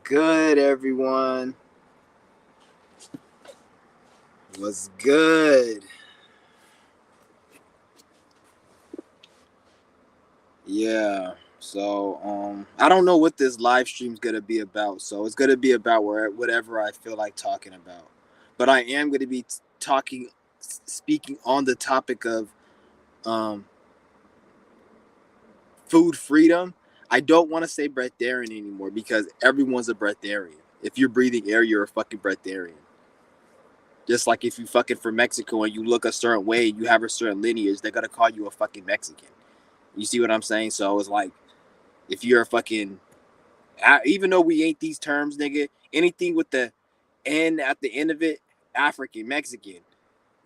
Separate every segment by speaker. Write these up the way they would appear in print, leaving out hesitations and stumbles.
Speaker 1: good, everyone? What's good? Yeah. I don't know what this live stream's gonna be about. So it's gonna be about whatever I feel like talking about. But I am gonna be speaking on the topic of um, food freedom. I don't want to say breatharian anymore because everyone's a breatharian. If you're breathing air, you're a fucking breatharian. Just like if you fucking from Mexico and you look a certain way, you have a certain lineage, they're gonna call you a fucking Mexican. You see what I'm saying? So it's like if you're a fucking, even though we ain't these terms, nigga, anything with the N at the end of it, African, Mexican,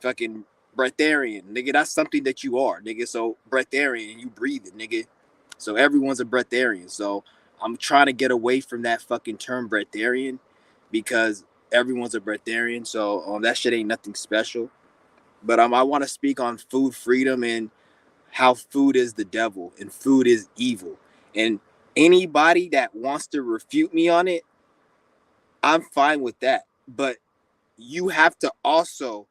Speaker 1: fucking breatharian, nigga, that's something that you are, nigga. So breatharian, you breathe it, nigga. So everyone's a breatharian. So I'm trying to get away from that fucking term breatharian because everyone's a breatharian. So that shit ain't nothing special. But I want to speak on food freedom and how food is the devil and food is evil. And anybody that wants to refute me on it, I'm fine with that. But you have to also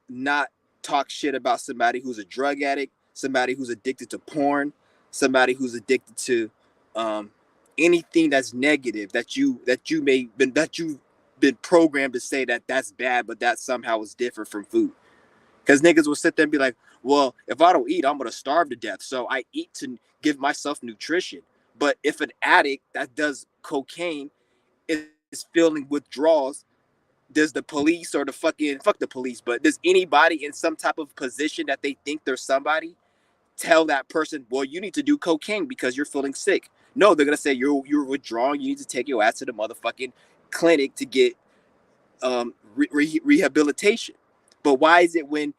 Speaker 1: not talk shit about somebody who's a drug addict, somebody who's addicted to porn, somebody who's addicted to um, anything that's negative that you've been programmed to say that that's bad, but that somehow is different from food. Because niggas will sit there and be like, well, if I don't eat, I'm going to starve to death. So I eat to give myself nutrition. But if an addict that does cocaine is feeling withdrawals, does the police or the fucking, fuck the police, but does anybody in some type of position that they think they're somebody tell that person, well, you need to do cocaine because you're feeling sick? No, they're going to say you're withdrawing. You need to take your ass to the motherfucking clinic to get rehabilitation. But why is it when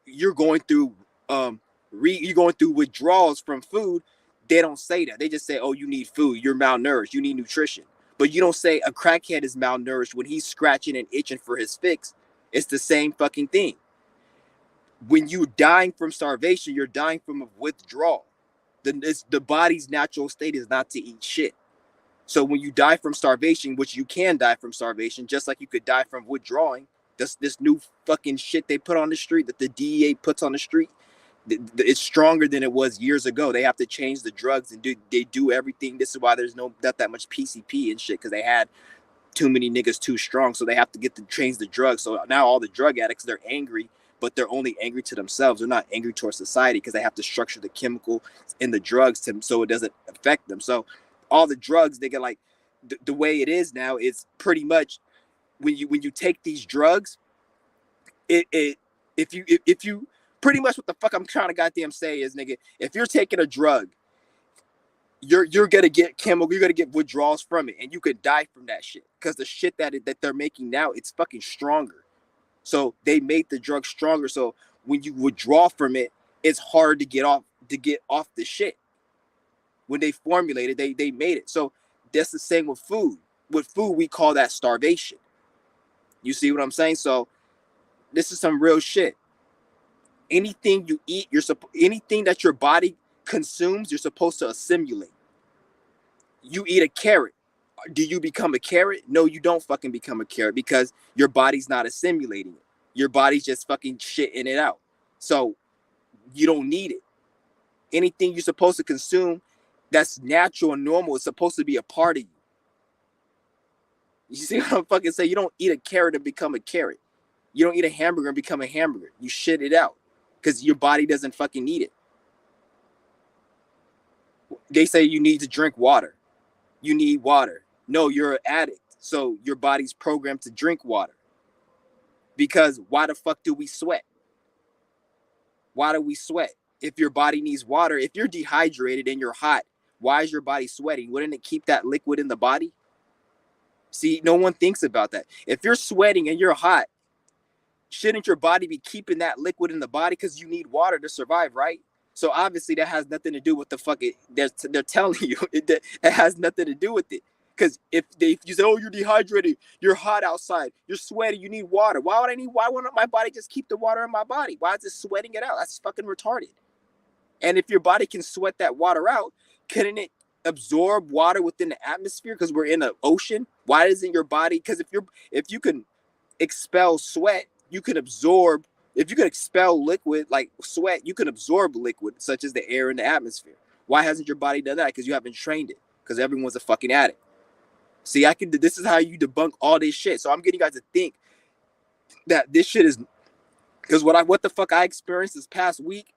Speaker 1: you're going through you're going through withdrawals from food, they don't say that. They just say, oh, you need food, you're malnourished, you need nutrition. But you don't say a crackhead is malnourished when he's scratching and itching for his fix. It's the same fucking thing. When you're dying from starvation, you're dying from a withdrawal. The body's natural state is not to eat shit. So when you die from starvation, which you can die from starvation, just like you could die from withdrawing, this new fucking shit they put on the street, that the DEA puts on the street, it's stronger than it was years ago. They have to change the drugs and they do everything. This is why there's not that much PCP and shit, because they had too many niggas too strong. So they have to get to change the drugs. So now all the drug addicts, they're angry, but they're only angry to themselves. They're not angry towards society because they have to structure the chemical in the drugs so it doesn't affect them. So all the drugs, they get like the way it is now is pretty much when you take these drugs, it if you pretty much what the fuck I'm trying to goddamn say is, nigga, if you're taking a drug, you're gonna get chemical, you're gonna get withdrawals from it, and you could die from that shit because the shit that they're making now, it's fucking stronger. So they made the drug stronger. So when you withdraw from it, it's hard to get off the shit. When they formulated, they made it. So that's the same with food. With food, we call that starvation. You see what I'm saying? So this is some real shit. Anything you eat, anything that your body consumes, you're supposed to assimilate. You eat a carrot. Do you become a carrot? No, you don't fucking become a carrot because your body's not assimilating it. Your body's just fucking shitting it out. So you don't need it. Anything you're supposed to consume that's natural and normal is supposed to be a part of you. You see what I'm fucking saying? You don't eat a carrot and become a carrot. You don't eat a hamburger and become a hamburger. You shit it out because your body doesn't fucking need it. They say you need to drink water. You need water. No, you're an addict. So your body's programmed to drink water. Because why the fuck do we sweat? Why do we sweat? If your body needs water, if you're dehydrated and you're hot, why is your body sweating? Wouldn't it keep that liquid in the body? See, no one thinks about that. If you're sweating and you're hot, shouldn't your body be keeping that liquid in the body because you need water to survive, right? So obviously that has nothing to do with the fuck it. They're telling you it has nothing to do with it. Because if you say, oh, you're dehydrated, you're hot outside, you're sweating, you need water. Why wouldn't my body just keep the water in my body? Why is it sweating it out? That's fucking retarded. And if your body can sweat that water out, couldn't it absorb water within the atmosphere because we're in an ocean? Why doesn't your body? Because if you can expel sweat, you can absorb. If you can expel liquid like sweat, you can absorb liquid such as the air in the atmosphere. Why hasn't your body done that? Because you haven't trained it. Because everyone's a fucking addict. See, I can. This is how you debunk all this shit. So I'm getting you guys to think that this shit is because what the fuck I experienced this past week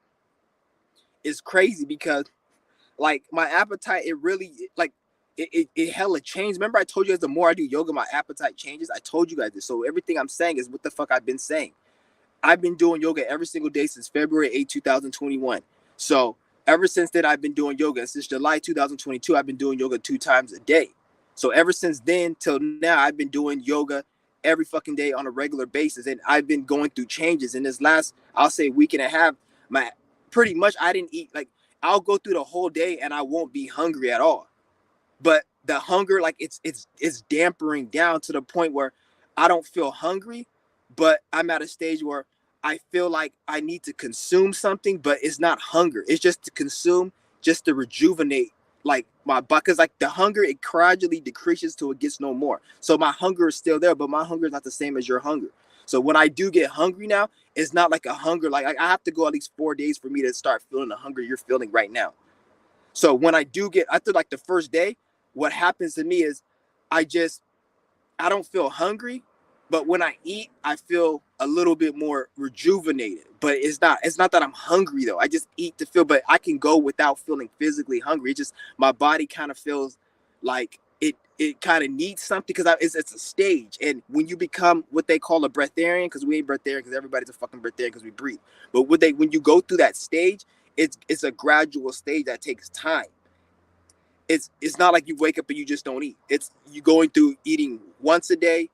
Speaker 1: is crazy because like my appetite, it really like it hella changed. Remember I told you guys the more I do yoga, my appetite changes. I told you guys this. So everything I'm saying is what the fuck I've been saying. I've been doing yoga every single day since February 8, 2021. So ever since then, I've been doing yoga. Since July 2022, I've been doing yoga 2 times a day. So ever since then till now, I've been doing yoga every fucking day on a regular basis. And I've been going through changes. In this last, I'll say week and a half, my pretty much I didn't eat. Like I'll go through the whole day and I won't be hungry at all. But the hunger, like it's dampering down to the point where I don't feel hungry, but I'm at a stage where I feel like I need to consume something, but it's not hunger. It's just to consume, just to rejuvenate like my body. Because like the hunger, it gradually decreases till it gets no more. So my hunger is still there, but my hunger is not the same as your hunger. So when I do get hungry now, it's not like a hunger. Like I have to go at least 4 days for me to start feeling the hunger you're feeling right now. So when I do get, after like the first day, what happens to me is I just, I don't feel hungry, but when I eat, I feel a little bit more rejuvenated. But it's not that I'm hungry though. I just eat to feel, but I can go without feeling physically hungry. It just, my body kind of feels like it kind of needs something because it's a stage. And when you become what they call a breatharian, because we ain't breatharian because everybody's a fucking breatharian because we breathe. But when you go through that stage, it's a gradual stage that takes time. It's not like you wake up and you just don't eat. It's you going through eating once a day,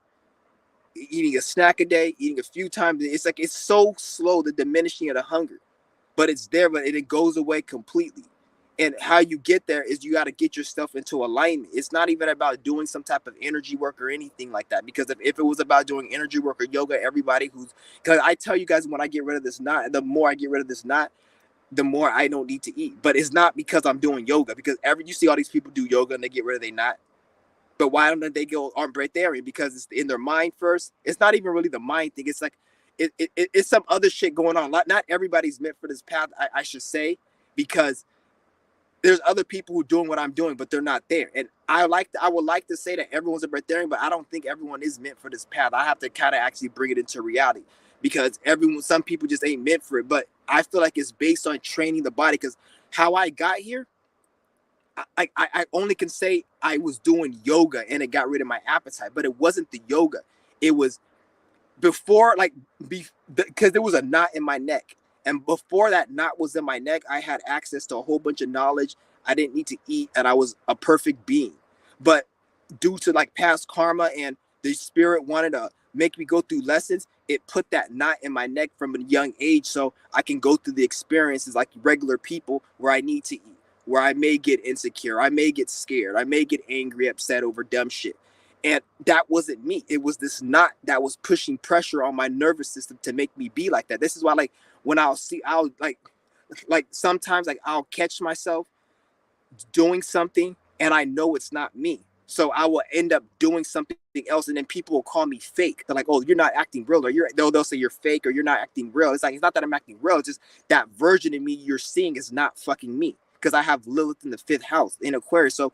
Speaker 1: eating a snack a day, eating a few times. It's like it's so slow, the diminishing of the hunger, but it's there, but it goes away completely. And how you get there is you got to get yourself into alignment. It's not even about doing some type of energy work or anything like that. Because if it was about doing energy work or yoga, everybody who's, because I tell you guys, when I get rid of this knot, the more I get rid of this knot, the more I don't need to eat. But it's not because I'm doing yoga. Because you see all these people do yoga and they get rid of their knot. But why don't they go on breatharian? Because it's in their mind first. It's not even really the mind thing. It's like it's some other shit going on. Not everybody's meant for this path, I should say, because there's other people who are doing what I'm doing, but they're not there. And I would like to say that everyone's a breatharian, but I don't think everyone is meant for this path. I have to kind of actually bring it into reality because some people just ain't meant for it. But I feel like it's based on training the body because how I got here, I only can say I was doing yoga and it got rid of my appetite, but it wasn't the yoga. It was before, like, because there was a knot in my neck. And before that knot was in my neck, I had access to a whole bunch of knowledge. I didn't need to eat and I was a perfect being. But due to like past karma and the spirit wanted to make me go through lessons, it put that knot in my neck from a young age so I can go through the experiences like regular people where I need to eat, where I may get insecure, I may get scared, I may get angry, upset over dumb shit. And that wasn't me. It was this knot that was pushing pressure on my nervous system to make me be like that. This is why, like, when I'll like sometimes like I'll catch myself doing something and I know it's not me. So I will end up doing something else, and then people will call me fake. They're like, "Oh, you're not acting real," or they'll say you're fake, or you're not acting real. It's like it's not that I'm acting real. It's just that version of me you're seeing is not fucking me because I have Lilith in the 5th house in Aquarius. So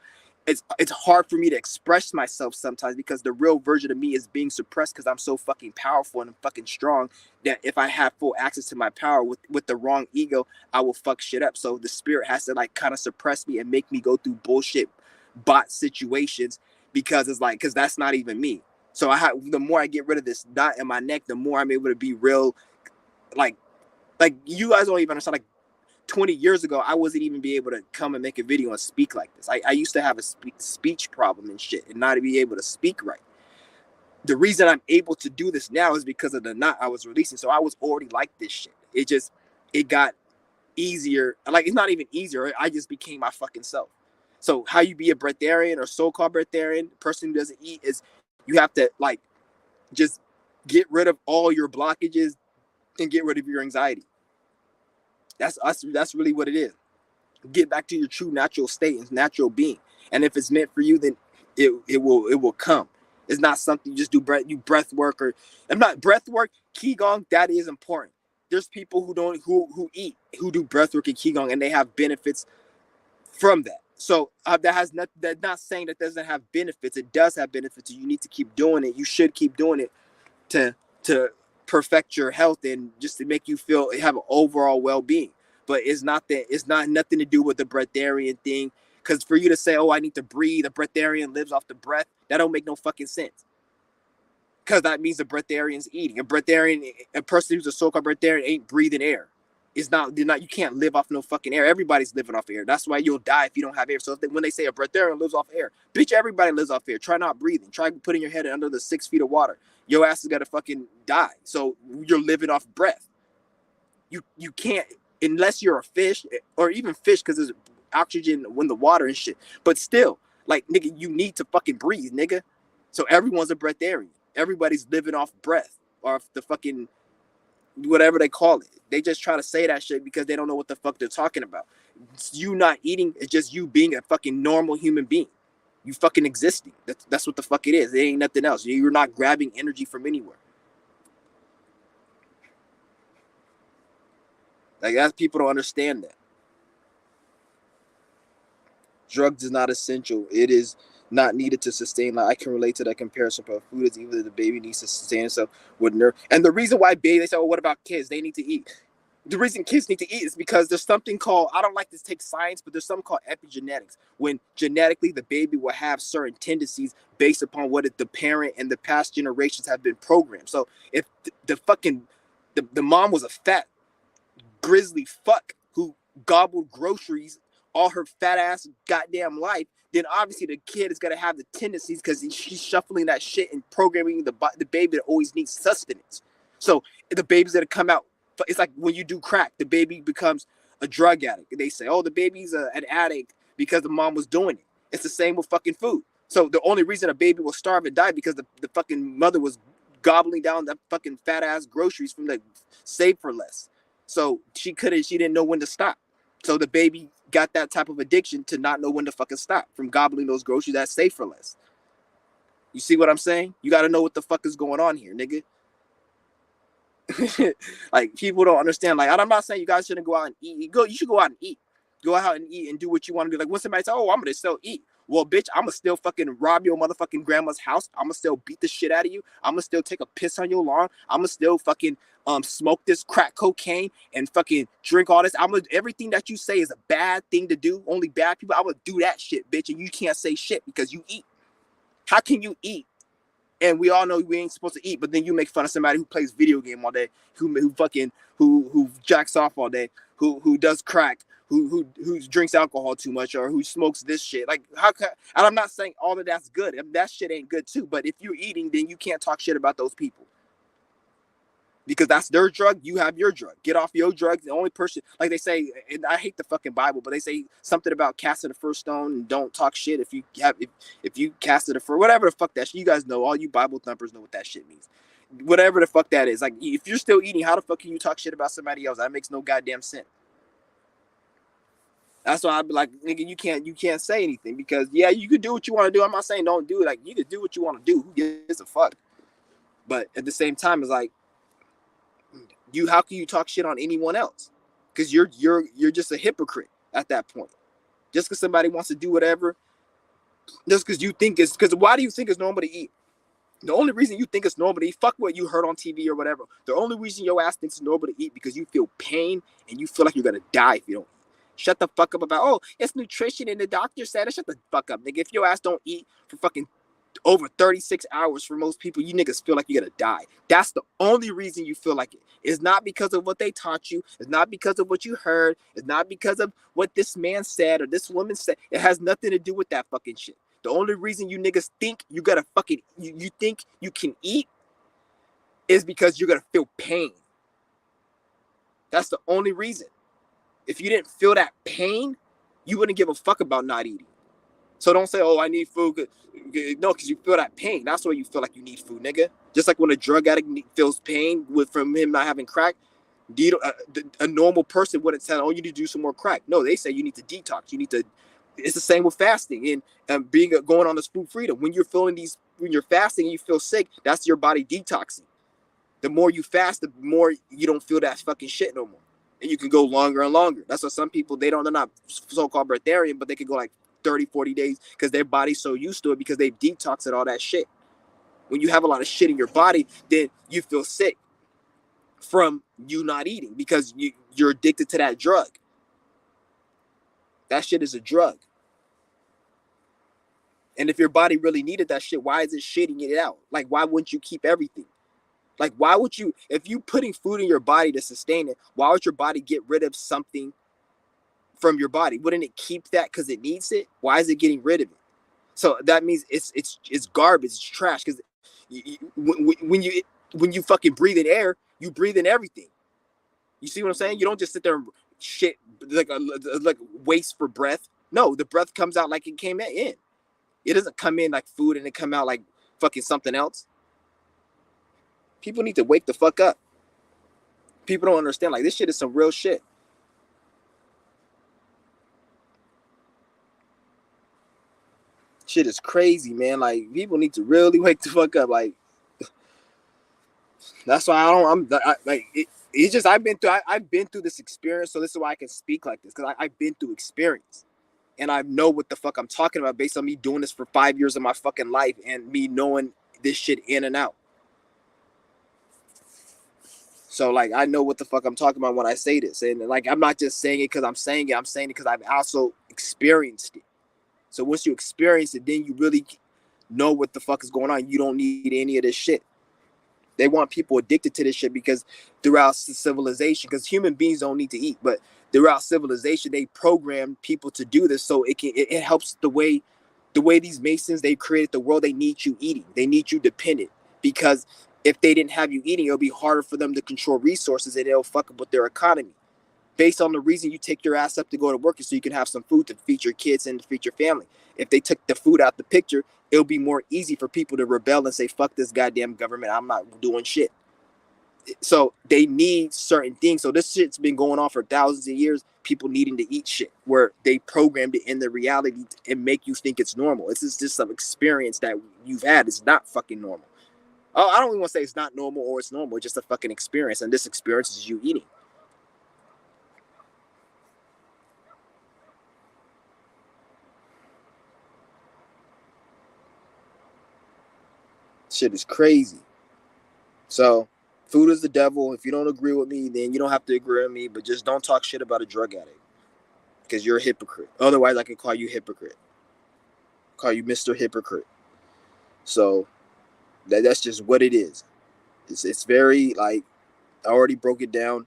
Speaker 1: it's hard for me to express myself sometimes because the real version of me is being suppressed because I'm so fucking powerful and I'm fucking strong that if I have full access to my power with the wrong ego, I will fuck shit up. So the spirit has to like kind of suppress me and make me go through bullshit bot situations because it's like, because that's not even me. So the more I get rid of this knot in my neck, the more I'm able to be real. Like you guys don't even understand. Like 20 years ago, I wasn't even be able to come and make a video and speak like this. I used to have a speech problem and shit and not be able to speak right. The reason I'm able to do this now is because of the knot I was releasing. So I was already like this shit. It got easier. Like, it's not even easier. I just became my fucking self. So how you be a breatharian or so-called breatharian, person who doesn't eat, is you have to like just get rid of all your blockages and get rid of your anxiety. That's really what it is. get back to your true natural state and natural being. And if it's meant for you, then it will come. It's not something you just do breath work, or I'm not breath work, qigong, that is important. There's people who eat, who do breath work and qigong, and they have benefits from that. So that has not, that's not saying that doesn't have benefits. It does have benefits. You need to keep doing it. You should keep doing it to to perfect your health and just to make you feel have an overall well-being. But it's not that, it's not nothing to do with the breatharian thing. Because for you to say, oh, I need to breathe, a breatharian lives off the breath, that don't make no fucking sense. Because that means the breatharian's eating. A person who's a so-called breatharian ain't breathing air. It's not, they're not, you can't live off no fucking air. Everybody's living off air. That's why you'll die if you don't have air. So when they say a breatharian lives off air, bitch, everybody lives off air. Try not breathing. Try putting your head under the 6 feet of water. Your ass is gonna fucking die. So you're living off breath. You can't, unless you're a fish, or even fish, because there's oxygen in the water and shit. But still, like, nigga, you need to fucking breathe, nigga. So everyone's a breatharian. Everybody's living off breath, or off the fucking whatever they call it. They just try to say that shit because they don't know what the fuck they're talking about. It's you not eating, it's just you being a fucking normal human being. You fucking existing. That's what the fuck it is. It ain't nothing else. You're not grabbing energy from anywhere. Like, that, people don't understand that. Drugs is not essential. It is not needed to sustain. Like, I can relate to that comparison, but food is even the baby needs to sustain itself with nerve. And the reason why baby, they say, oh, what about kids? They need to eat. The reason kids need to eat is because there's something called, I don't like to take science, but there's something called epigenetics. When genetically the baby will have certain tendencies based upon what the parent and the past generations have been programmed. So if the mom was a fat grizzly fuck who gobbled groceries all her fat ass goddamn life, then obviously the kid is gonna have the tendencies because she's shuffling that shit and programming the baby that always needs sustenance. So the baby's gonna come out. It's like when you do crack, the baby becomes a drug addict. They say, oh, the baby's an addict because the mom was doing it. It's the same with fucking food. So the only reason a baby will starve and die because the fucking mother was gobbling down that fucking fat ass groceries from the Save for Less. So she didn't know when to stop. So the baby got that type of addiction to not know when to fucking stop from gobbling those groceries that Save for Less. You see what I'm saying? You got to know what the fuck is going on here, nigga. Like, people don't understand. Like, I'm not saying you guys shouldn't go out and eat. You should go out and eat. Go out and eat and do what you want to do. Like, when somebody says, oh, I'm gonna still eat. Well, bitch, I'm gonna still fucking rob your motherfucking grandma's house. I'm gonna still beat the shit out of you. I'm gonna still take a piss on your lawn. I'm gonna still fucking smoke this crack cocaine and fucking drink all this. Everything that you say is a bad thing to do. Only bad people. I'm gonna do that shit, bitch, and you can't say shit because you eat. How can you eat? And we all know we ain't supposed to eat, but then you make fun of somebody who plays video game all day, who jacks off all day, who does crack, who drinks alcohol too much, or who smokes this shit. Like, how can? And I'm not saying all of that's good. That shit ain't good too. But if you're eating, then you can't talk shit about those people. Because that's their drug, you have your drug. Get off your drugs. The only person, like they say, and I hate the fucking Bible, but they say something about casting the first stone and don't talk shit if you casted the first, whatever the fuck that shit. You guys know, all you Bible thumpers know what that shit means. Whatever the fuck that is. Like, if you're still eating, how the fuck can you talk shit about somebody else? That makes no goddamn sense. That's why I'd be like, nigga, you can't say anything, because yeah, you could do what you want to do. I'm not saying don't do it. Like, you could do what you want to do. Who gives a fuck? But at the same time, it's like, how can you talk shit on anyone else? Because you're just a hypocrite at that point. Just because somebody wants to do whatever, just because you think it's, because why do you think it's normal to eat? The only reason you think it's normal to eat, fuck what you heard on TV or whatever. The only reason your ass thinks it's normal to eat because you feel pain and you feel like you're gonna die if you don't eat. Shut the fuck up about, oh, it's nutrition and the doctor said it. Shut the fuck up, nigga. If your ass don't eat for fucking over 36 hours, for most people, you niggas feel like you're gonna die. That's the only reason you feel like it. It's not because of what they taught you. It's not because of what you heard. It's not because of what this man said or this woman said. It has nothing to do with that fucking shit. The only reason you niggas think you gotta fucking, you think you can eat is because you're gonna feel pain. That's the only reason. If you didn't feel that pain, you wouldn't give a fuck about not eating. So don't say, oh, I need food. No, because you feel that pain. That's why you feel like you need food, nigga. Just like when a drug addict feels pain from him not having crack, A normal person wouldn't tell, oh, you need to do some more crack. No, they say you need to detox. You need to. It's the same with fasting and going on this food freedom. When you're fasting and you feel sick, that's your body detoxing. The more you fast, the more you don't feel that fucking shit no more, and you can go longer and longer. That's why some people they're not so-called breatharian, but they could go like 30, 40 days because their body's so used to it because they've detoxed all that shit. When you have a lot of shit in your body, then you feel sick from you not eating because you're addicted to that drug. That shit is a drug. And if your body really needed that shit, why is it shitting it out? Like, why wouldn't you keep everything? Like, why would you, if you putting food in your body to sustain it, why would your body get rid of something from your body? Wouldn't it keep that because it needs it? Why is it getting rid of it? So that means it's garbage, it's trash. Because when you fucking breathe in air, you breathe in everything. You see what I'm saying? You don't just sit there and shit like waste for breath. No, the breath comes out like it came in. It doesn't come in like food and it come out like fucking something else. People need to wake the fuck up. People don't understand. Like, this shit is some real shit. Shit is crazy, man. Like, people need to really wake the fuck up. Like, that's why it's just I've been through this experience, so this is why I can speak like this, because I've been through experience. And I know what the fuck I'm talking about based on me doing this for 5 years of my fucking life and me knowing this shit in and out. So, like, I know what the fuck I'm talking about when I say this. And, like, I'm not just saying it because I'm saying it. I'm saying it because I've also experienced it. So once you experience it, then you really know what the fuck is going on. You don't need any of this shit. They want people addicted to this shit because throughout civilization, because human beings don't need to eat, but throughout civilization, they program people to do this. So it helps the way these Masons, they created the world. They need you eating. They need you dependent, because if they didn't have you eating, it'll be harder for them to control resources and it'll fuck up with their economy. Based on the reason you take your ass up to go to work is so you can have some food to feed your kids and to feed your family. If they took the food out the picture, it'll be more easy for people to rebel and say, fuck this goddamn government, I'm not doing shit. So they need certain things. So this shit's been going on for thousands of years, people needing to eat shit, where they programmed it in the reality and make you think it's normal. This is just some experience that you've had. It's not fucking normal. Oh, I don't even want to say it's not normal or it's normal. It's just a fucking experience. And this experience is you eating. Shit is crazy. So, food is the devil. If you don't agree with me, then you don't have to agree with me, but just don't talk shit about a drug addict, because you're a hypocrite. Otherwise, I can call you hypocrite. Call you Mr. Hypocrite. So, that's just what it is. It's very, like, I already broke it down.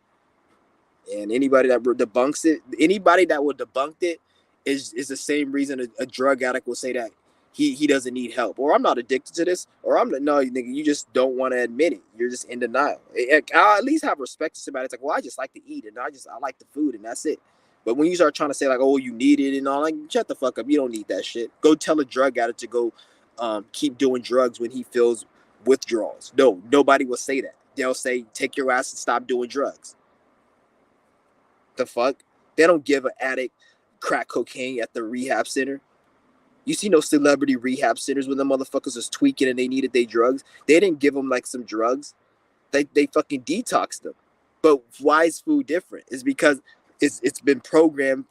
Speaker 1: And anybody that debunks it, anybody that would debunk it is the same reason a drug addict will say that he doesn't need help, or I'm not addicted to this, or I'm no, nigga, you just don't want to admit it. You're just in denial. I'll at least have respect to somebody. It's like, well, I just like to eat and I like the food and that's it. But when you start trying to say like, oh, you need it and all, like, shut the fuck up. You don't need that shit. Go tell a drug addict to go keep doing drugs when he feels withdrawals. No, nobody will say that. They'll say, take your ass and stop doing drugs. The fuck? They don't give an addict crack cocaine at the rehab center. You see no celebrity rehab centers when the motherfuckers was tweaking and they needed their drugs. They didn't give them like some drugs. They fucking detoxed them. But why is food different? Is because it's been programmed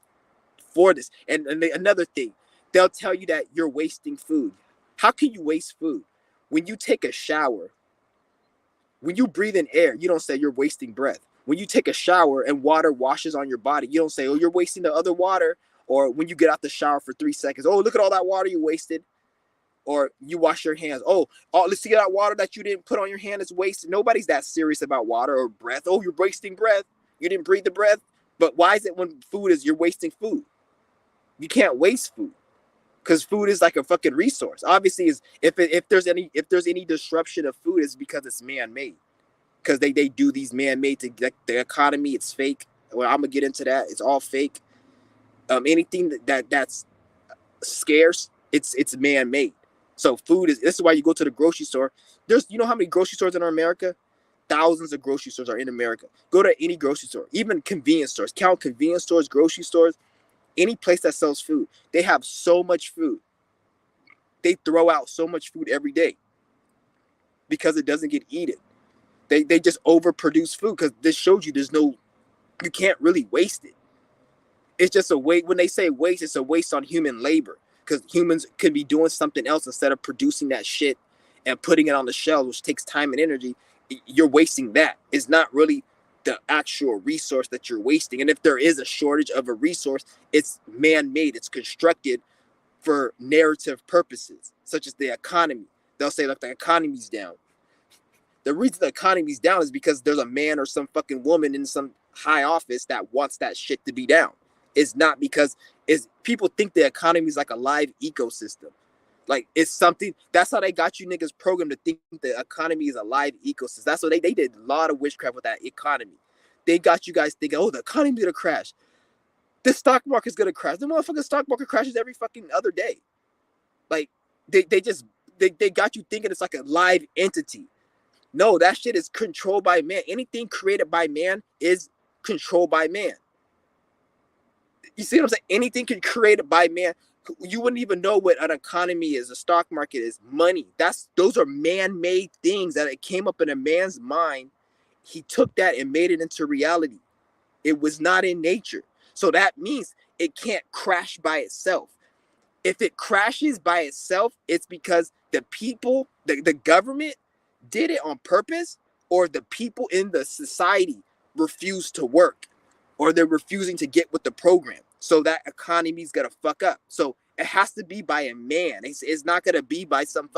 Speaker 1: for this. And another thing, they'll tell you that you're wasting food. How can you waste food? When you take a shower, when you breathe in air, you don't say you're wasting breath. When you take a shower and water washes on your body, you don't say, oh, you're wasting the other water. Or when you get out the shower for 3 seconds, oh, look at all that water you wasted. Or you wash your hands. Oh, let's see that water that you didn't put on your hand is wasted. Nobody's that serious about water or breath. Oh, you're wasting breath. You didn't breathe the breath. But why is it when food is, you're wasting food? You can't waste food, because food is like a fucking resource. Obviously, is if there's any disruption of food, is because it's man-made. Because they do these man-made to get the economy. It's fake. Well, I'm gonna get into that. It's all fake. Anything that's scarce, it's man-made. So food is. This is why you go to the grocery store. You know how many grocery stores in America? thousands of grocery stores are in America. Go to any grocery store, even convenience stores. Count convenience stores, grocery stores, any place that sells food. They have so much food. They throw out so much food every day because it doesn't get eaten. They just overproduce food because this shows you you can't really waste it. It's just a waste. When they say waste, it's a waste on human labor because humans could be doing something else instead of producing that shit and putting it on the shelves, which takes time and energy. You're wasting that. It's not really the actual resource that you're wasting. And if there is a shortage of a resource, it's man-made. It's constructed for narrative purposes, such as the economy. They'll say, look, the economy's down. The reason the economy's down is because there's a man or some fucking woman in some high office that wants that shit to be down. It's not because people think the economy is like a live ecosystem. Like it's something, that's how they got you niggas programmed to think the economy is a live ecosystem. That's what they did a lot of witchcraft with that economy. They got you guys thinking, oh, the economy's gonna crash. The stock market's gonna crash. The motherfucking stock market crashes every fucking other day. Like they got you thinking it's like a live entity. No, that shit is controlled by man. Anything created by man is controlled by man. You see what I'm saying? Anything can created by man. You wouldn't even know what an economy is, a stock market is, money. Those are man-made things that it came up in a man's mind. He took that and made it into reality. It was not in nature. So that means it can't crash by itself. If it crashes by itself, it's because the people, the government did it on purpose, or the people in the society refuse to work, or they're refusing to get with the program. So that economy's gonna fuck up. So it has to be by a man. It's not gonna be by some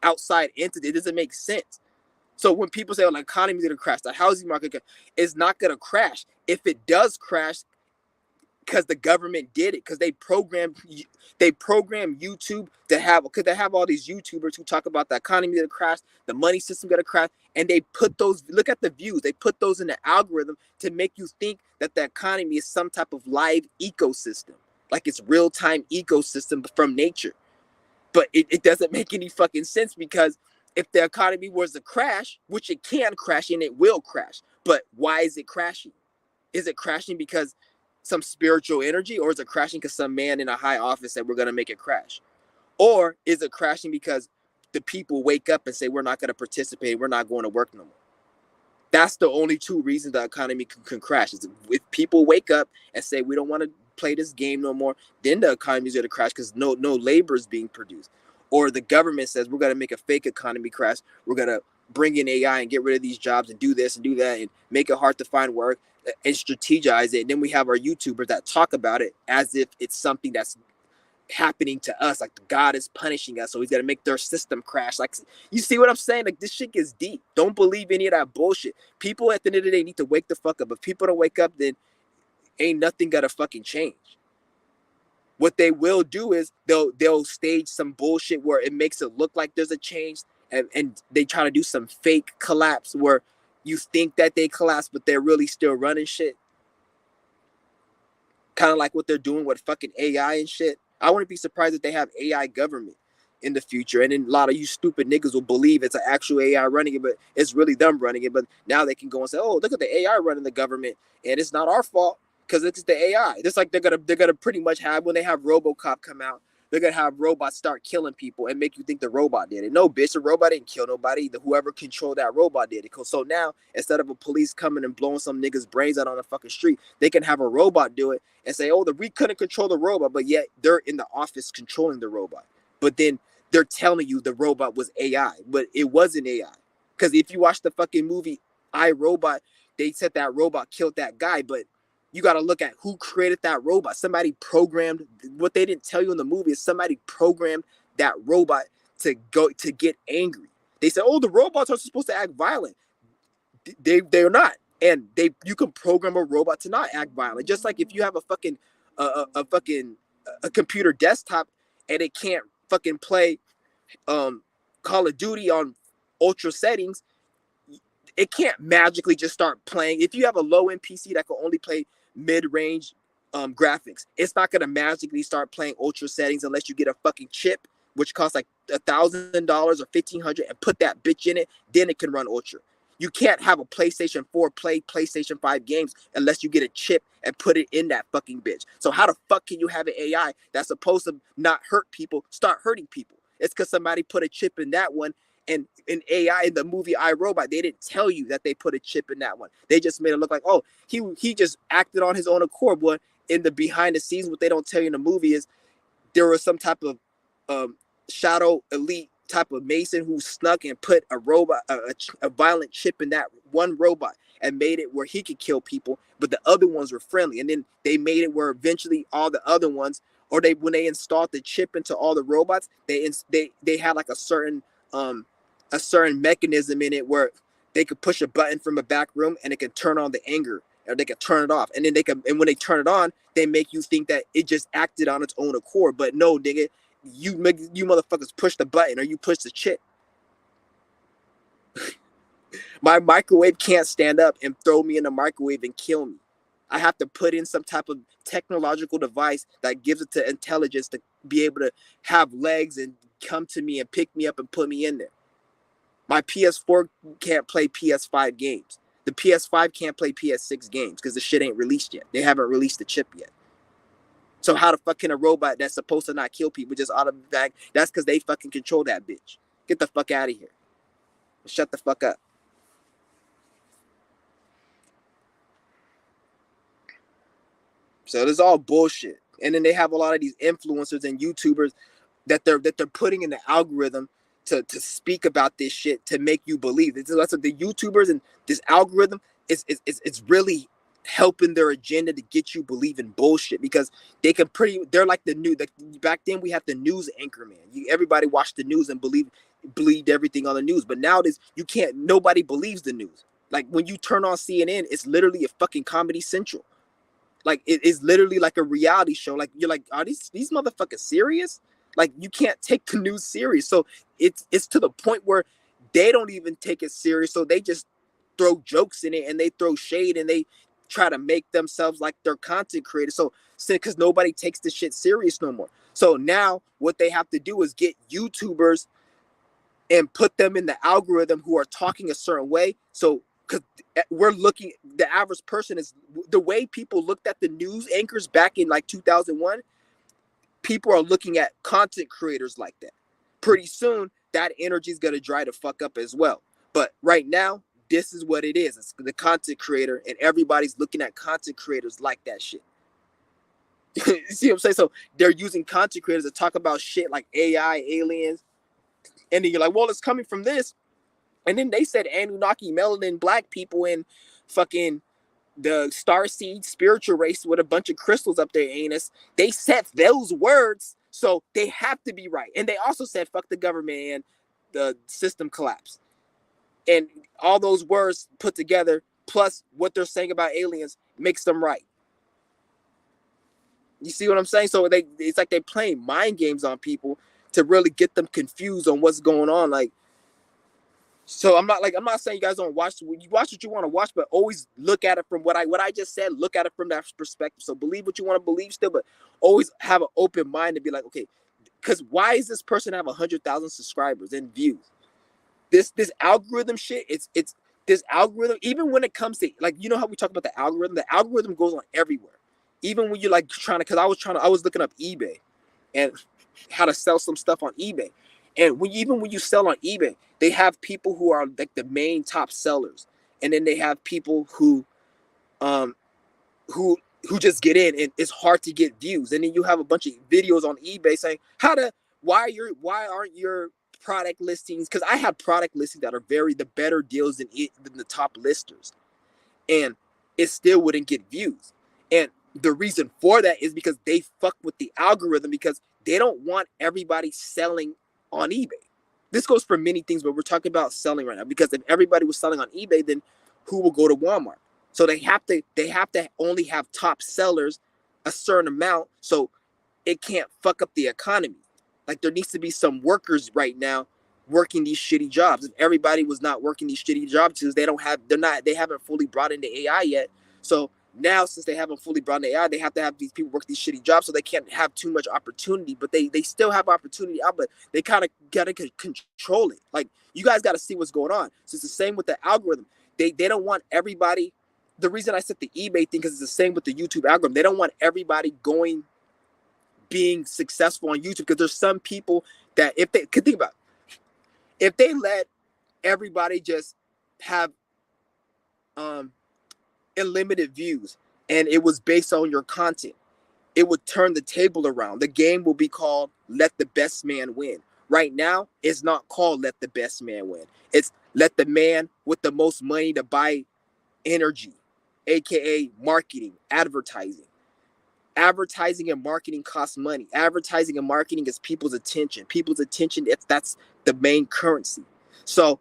Speaker 1: outside entity. It doesn't make sense. So when people say, "Oh, the economy's gonna crash," the housing market is not gonna crash. If it does crash, because the government did it, because they programmed YouTube to have, because they have all these YouTubers who talk about the economy gonna crash, the money system gonna crash, and they put those, look at the views, they put those in the algorithm to make you think that the economy is some type of live ecosystem, like it's real-time ecosystem from nature. But it doesn't make any fucking sense, because if the economy was to crash, which it can crash and it will crash, but why is it crashing? Is it crashing because some spiritual energy, or is it crashing because some man in a high office said we're going to make it crash? Or is it crashing because the people wake up and say we're not going to participate, we're not going to work no more? That's the only two reasons the economy can crash. Is if people wake up and say we don't want to play this game no more, then the economy is going to crash because no labor is being produced. Or the government says we're going to make a fake economy crash, we're going to bring in AI and get rid of these jobs and do this and do that and make it hard to find work and strategize it. And then we have our YouTubers that talk about it as if it's something that's happening to us, like God is punishing us, so he's gonna make their system crash. Like, you see what I'm saying? Like, this shit gets deep. Don't believe any of that bullshit. People at the end of the day need to wake the fuck up. If people don't wake up, then ain't nothing gonna fucking change. What they will do is they'll stage some bullshit where it makes it look like there's a change, and they try to do some fake collapse where you think that they collapse, but they're really still running shit. Kind of like what they're doing with fucking AI and shit. I wouldn't be surprised if they have AI government in the future, and then a lot of you stupid niggas will believe it's an actual AI running it, but it's really them running it. But now they can go and say, "Oh, look at the AI running the government, and it's not our fault because it's the AI." Just like they're gonna pretty much have when they have RoboCop come out. They're gonna have robots start killing people and make you think the robot did it. No, bitch, the robot didn't kill nobody. Whoever controlled that robot did it. So now, instead of a police coming and blowing some niggas' brains out on the fucking street, they can have a robot do it and say, "Oh, we couldn't control the robot," but yet they're in the office controlling the robot. But then they're telling you the robot was AI, but it wasn't AI. Because if you watch the fucking movie I, Robot, they said that robot killed that guy, but you got to look at who created that robot. Somebody programmed, what they didn't tell you in the movie is somebody programmed that robot to get angry. They said, "Oh, the robots are supposed to act violent." They're not. And you can program a robot to not act violent. Just like if you have a fucking a computer desktop and it can't fucking play Call of Duty on ultra settings, it can't magically just start playing. If you have a low-end PC that can only play mid-range graphics, it's not going to magically start playing ultra settings unless you get a fucking chip which costs like $1,000 or $1,500, and put that bitch in it, then it can run Ultra. You can't have a PlayStation 4 play PlayStation 5 games unless you get a chip and put it in that fucking bitch. So how the fuck can you have an AI that's supposed to not hurt people start hurting people? It's because somebody put a chip in that one. And in AI, in the movie I, Robot, they didn't tell you that they put a chip in that one. They just made it look like, oh, he just acted on his own accord. But in the behind the scenes, what they don't tell you in the movie is there was some type of shadow elite type of Mason who snuck and put a robot, a violent chip in that one robot and made it where he could kill people, but the other ones were friendly. And then they made it where eventually all the other ones, or they when they installed the chip into all the robots, they had like a certain mechanism in it where they could push a button from a back room and it could turn on the anger, or they could turn it off. And then and when they turn it on, they make you think that it just acted on its own accord. But no, nigga, you motherfuckers push the button or you push the chip. My microwave can't stand up and throw me in the microwave and kill me. I have to put in some type of technological device that gives it to intelligence to be able to have legs and come to me and pick me up and put me in there. My PS4 can't play PS5 games. The PS5 can't play PS6 games because the shit ain't released yet. They haven't released the chip yet. So how the fuck can a robot that's supposed to not kill people just out of the bag? That's because they fucking control that bitch. Get the fuck out of here. Shut the fuck up. So this is all bullshit. And then they have a lot of these influencers and YouTubers that they're putting in the algorithm to speak about this shit to make you believe. That's what the YouTubers and this algorithm it's really helping their agenda to get you believing bullshit, because they're like the new, back then we had the news anchor man. Everybody watched the news and believed everything on the news, but nowadays nobody believes the news. Like when you turn on CNN, it's literally a fucking Comedy Central. Like it is literally like a reality show. Like you're like, are these motherfuckers serious? Like you can't take the news serious. So it's to the point where they don't even take it serious. So they just throw jokes in it and they throw shade and they try to make themselves like they're content creators. So because nobody takes this shit serious no more. So now what they have to do is get YouTubers and put them in the algorithm who are talking a certain way. So because the average person is the way people looked at the news anchors back in like 2001. People are looking at content creators like that. Pretty soon, that energy is going to dry the fuck up as well. But right now, this is what it is. It's the content creator, and everybody's looking at content creators like that shit. You see what I'm saying? So they're using content creators to talk about shit like AI, aliens, and then you're like, well, it's coming from this. And then they said Anunnaki, melanin, black people, and fucking the starseed spiritual race with a bunch of crystals up their anus. They said those words, so they have to be right. And they also said fuck the government and the system collapse. And all those words put together, plus what they're saying about aliens, makes them right. You see what I'm saying? So it's like they're playing mind games on people to really get them confused on what's going on. Like, so I'm not saying you guys don't watch. You watch what you want to watch, but always look at it from what I just said. Look at it from that perspective. So believe what you want to believe still, but always have an open mind to be like, okay, because why is this person have 100,000 subscribers and views? This algorithm shit. It's this algorithm. Even when it comes to, like, you know how we talk about the algorithm goes on everywhere. Even when you're like trying to, because I was looking up eBay and how to sell some stuff on eBay. And even when you sell on eBay, they have people who are like the main top sellers, and then they have people who just get in, and it's hard to get views. And then you have a bunch of videos on eBay saying why aren't your product listings? Because I have product listings that are the better deals than the top listers, and it still wouldn't get views. And the reason for that is because they fuck with the algorithm, because they don't want everybody selling on eBay. This goes for many things, but we're talking about selling right now, because if everybody was selling on eBay, then who will go to Walmart? So they have to only have top sellers a certain amount, so it can't fuck up the economy. Like there needs to be some workers right now working these shitty jobs. If everybody was not working these shitty jobs, because they haven't fully brought into AI yet, so Now, since they haven't fully brought in AI, they have to have these people work these shitty jobs, so they can't have too much opportunity. But they still have opportunity out, but they kind of gotta control it. Like, you guys got to see what's going on. So it's the same with the algorithm. They don't want everybody. The reason I said the eBay thing, because it's the same with the YouTube algorithm. They don't want everybody being successful on YouTube, because there's some people that, if they could think about it, if they let everybody just have unlimited views and it was based on your content, it would turn the table around. The game will be called Let the Best Man Win. Right now, it's not called Let the Best Man Win. It's let the man with the most money to buy energy, aka marketing, advertising. Advertising and marketing costs money. Advertising and marketing is people's attention. People's attention, that's the main currency. So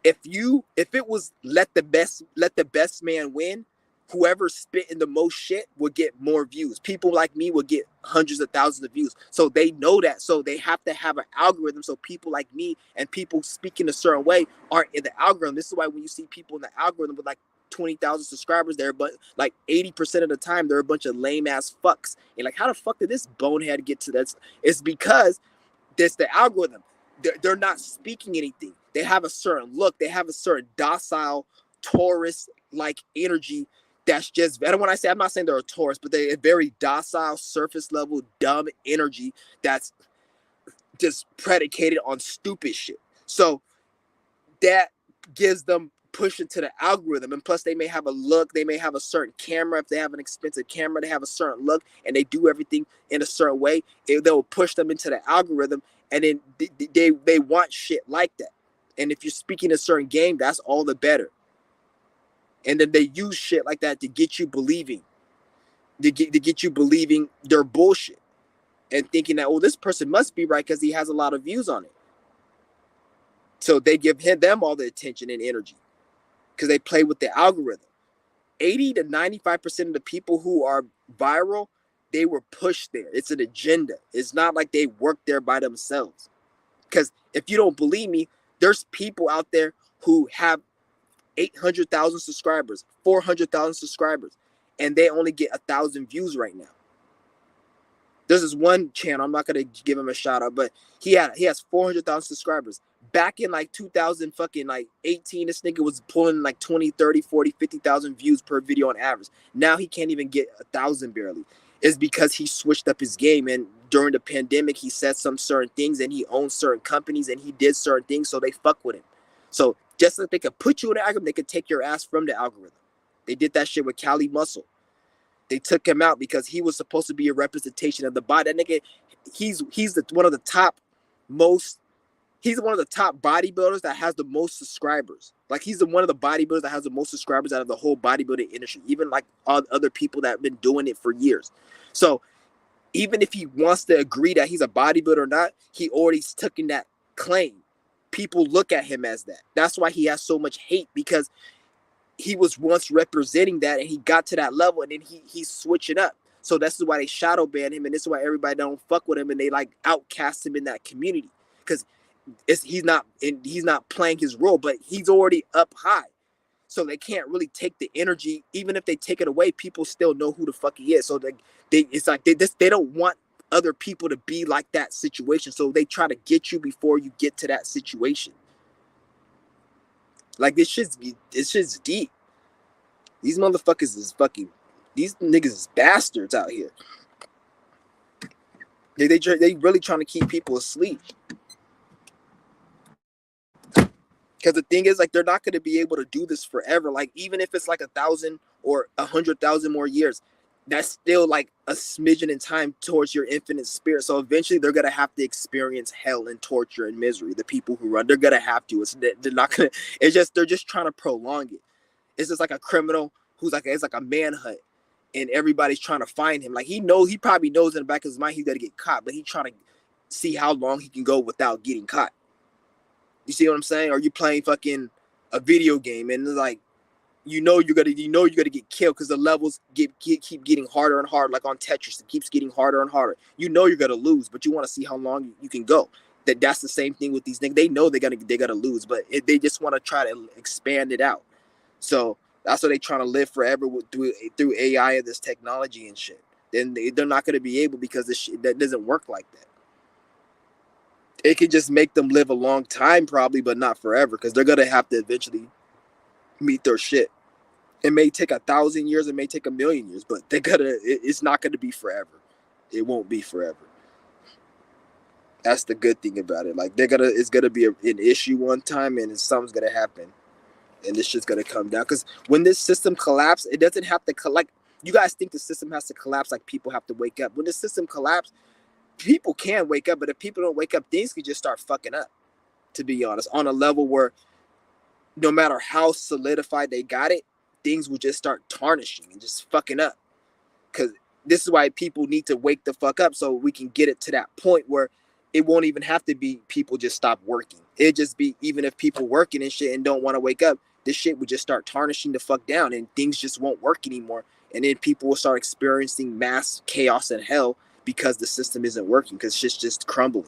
Speaker 1: if it was let the best man win, whoever spit in the most shit would get more views. People like me would get hundreds of thousands of views. So they know that. So they have to have an algorithm, so people like me and people speaking a certain way aren't in the algorithm. This is why when you see people in the algorithm with like 20,000 subscribers there, but like 80% of the time they're a bunch of lame ass fucks. And like, how the fuck did this bonehead get to that? It's because there's the algorithm. They're not speaking anything. They have a certain look. They have a certain docile Taurus like energy. That's just, and when I say, I'm not saying they're a Taurus, but they're a very docile, surface level, dumb energy that's just predicated on stupid shit. So that gives them push into the algorithm. And plus, they may have a look. They may have a certain camera. If they have an expensive camera, they have a certain look, and they do everything in a certain way. They'll push them into the algorithm, and then they want shit like that. And if you're speaking a certain game, that's all the better. And then they use shit like that to get you believing, to get you believing their bullshit, and thinking that, oh, this person must be right because he has a lot of views on it. So they give them all the attention and energy because they play with the algorithm. 80 to 95% of the people who are viral, they were pushed there. It's an agenda. It's not like they work there by themselves. Because if you don't believe me, there's people out there who have 800,000 subscribers, 400,000 subscribers, and they only get 1,000 views right now. There's this one channel, I'm not gonna give him a shout out, but he has 400,000 subscribers. Back in like 2000 fucking like 18, this nigga was pulling like 20, 30, 40, 50,000 views per video on average. Now he can't even get 1,000 barely. It's because he switched up his game, and during the pandemic, he said some certain things, and he owns certain companies, and he did certain things, so they fuck with him. So just like they could put you in the algorithm, they could take your ass from the algorithm. They did that shit with Cali Muscle. They took him out because he was supposed to be a representation of the body. That nigga, he's one of the top bodybuilders that has the most subscribers. Like, he's one of the bodybuilders that has the most subscribers out of the whole bodybuilding industry, even like all other people that have been doing it for years. So even if he wants to agree that he's a bodybuilder or not, he already took in that claim. People look at him as that. That's why he has so much hate, because he was once representing that, and he got to that level, and then he's switching up. So this is why they shadow ban him, and this is why everybody don't fuck with him, and they like outcast him in that community, because he's not playing his role, but he's already up high. So they can't really take the energy. Even if they take it away, people still know who the fuck he is. So they don't want other people to be like that situation. So they try to get you before you get to that situation. Like, this shit's deep. These motherfuckers is these niggas is bastards out here. They really trying to keep people asleep. Because the thing is, like, they're not going to be able to do this forever. Like, even if it's like 1,000 or 100,000 more years, that's still like a smidgen in time towards your infinite spirit. So eventually they're going to have to experience hell and torture and misery. The people who run, they're going to have to. They're not going to, they're just trying to prolong it. It's just like a criminal who's like, it's like a manhunt, and everybody's trying to find him. Like, he probably knows in the back of his mind he's got to get caught, but he's trying to see how long he can go without getting caught. You see what I'm saying? Or you playing fucking a video game, and it's like, you're gonna get killed because the levels keep getting harder and harder. Like on Tetris, it keeps getting harder and harder. You know you're gonna lose, but you want to see how long you can go. That's the same thing with these things. They know they're gonna lose, but they just want to try to expand it out. So That's why they trying to live forever through AI and this technology and shit. Then they're not going to be able, because this shit, that doesn't work like that. It could just make them live a long time probably, but not forever, because they're going to have to eventually meet their shit. It may take 1,000 years, it may take 1,000,000 years, but it's not going to be forever. It won't be forever. That's the good thing about it. Like it's gonna be an issue one time, and something's gonna happen, and this shit's gonna come down. Because when this system collapses, it doesn't have to collect. You guys think the system has to collapse like people have to wake up. When the system collapses, people can wake up, but if people don't wake up, things could just start fucking up. To be honest, on a level where no matter how solidified they got it, things will just start tarnishing and just fucking up. Because this is why people need to wake the fuck up, so we can get it to that point where it won't even have to be people just stop working. It just be, even if people working and shit and don't want to wake up, this shit would just start tarnishing the fuck down, and things just won't work anymore. And then people will start experiencing mass chaos and hell because the system isn't working, because shit's just crumbling.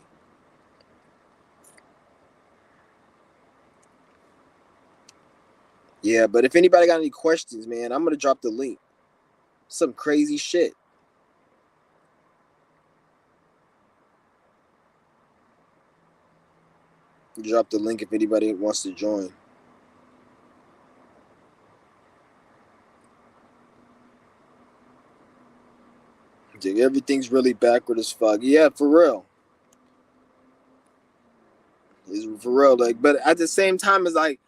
Speaker 1: Yeah, but if anybody got any questions, man, I'm gonna drop the link. Some crazy shit. Drop the link if anybody wants to join. Dude, everything's really backward as fuck. Yeah, for real. It's for real. Like, but at the same time, it's like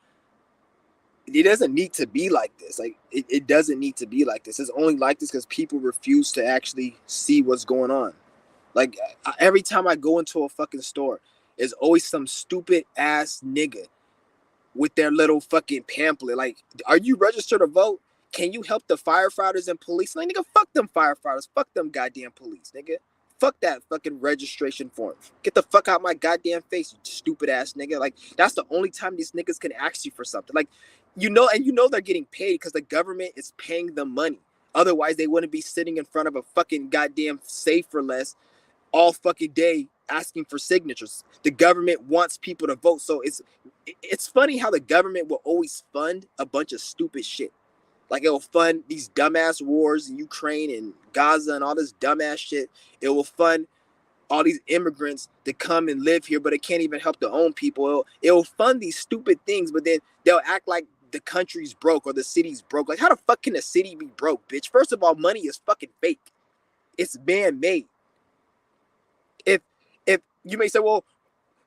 Speaker 1: it doesn't need to be like this. Like, it doesn't need to be like this. It's only like this because people refuse to actually see what's going on. Like, every time I go into a fucking store, there's always some stupid ass nigga with their little fucking pamphlet. Like, are you registered to vote? Can you help the firefighters and police? Like, nigga, fuck them firefighters. Fuck them goddamn police, nigga. Fuck that fucking registration form. Get the fuck out my goddamn face, you stupid ass nigga. Like, that's the only time these niggas can ask you for something. Like, and they're getting paid because the government is paying them money. Otherwise, they wouldn't be sitting in front of a fucking goddamn safe for less all fucking day asking for signatures. The government wants people to vote. So it's funny how the government will always fund a bunch of stupid shit. Like, it will fund these dumbass wars in Ukraine and Gaza and all this dumbass shit. It will fund all these immigrants to come and live here, but it can't even help their own people. It'll fund these stupid things, but then they'll act like the country's broke or the city's broke. Like, how the fuck can a city be broke, bitch? First of all, money is fucking fake. It's man-made. If you may say, well,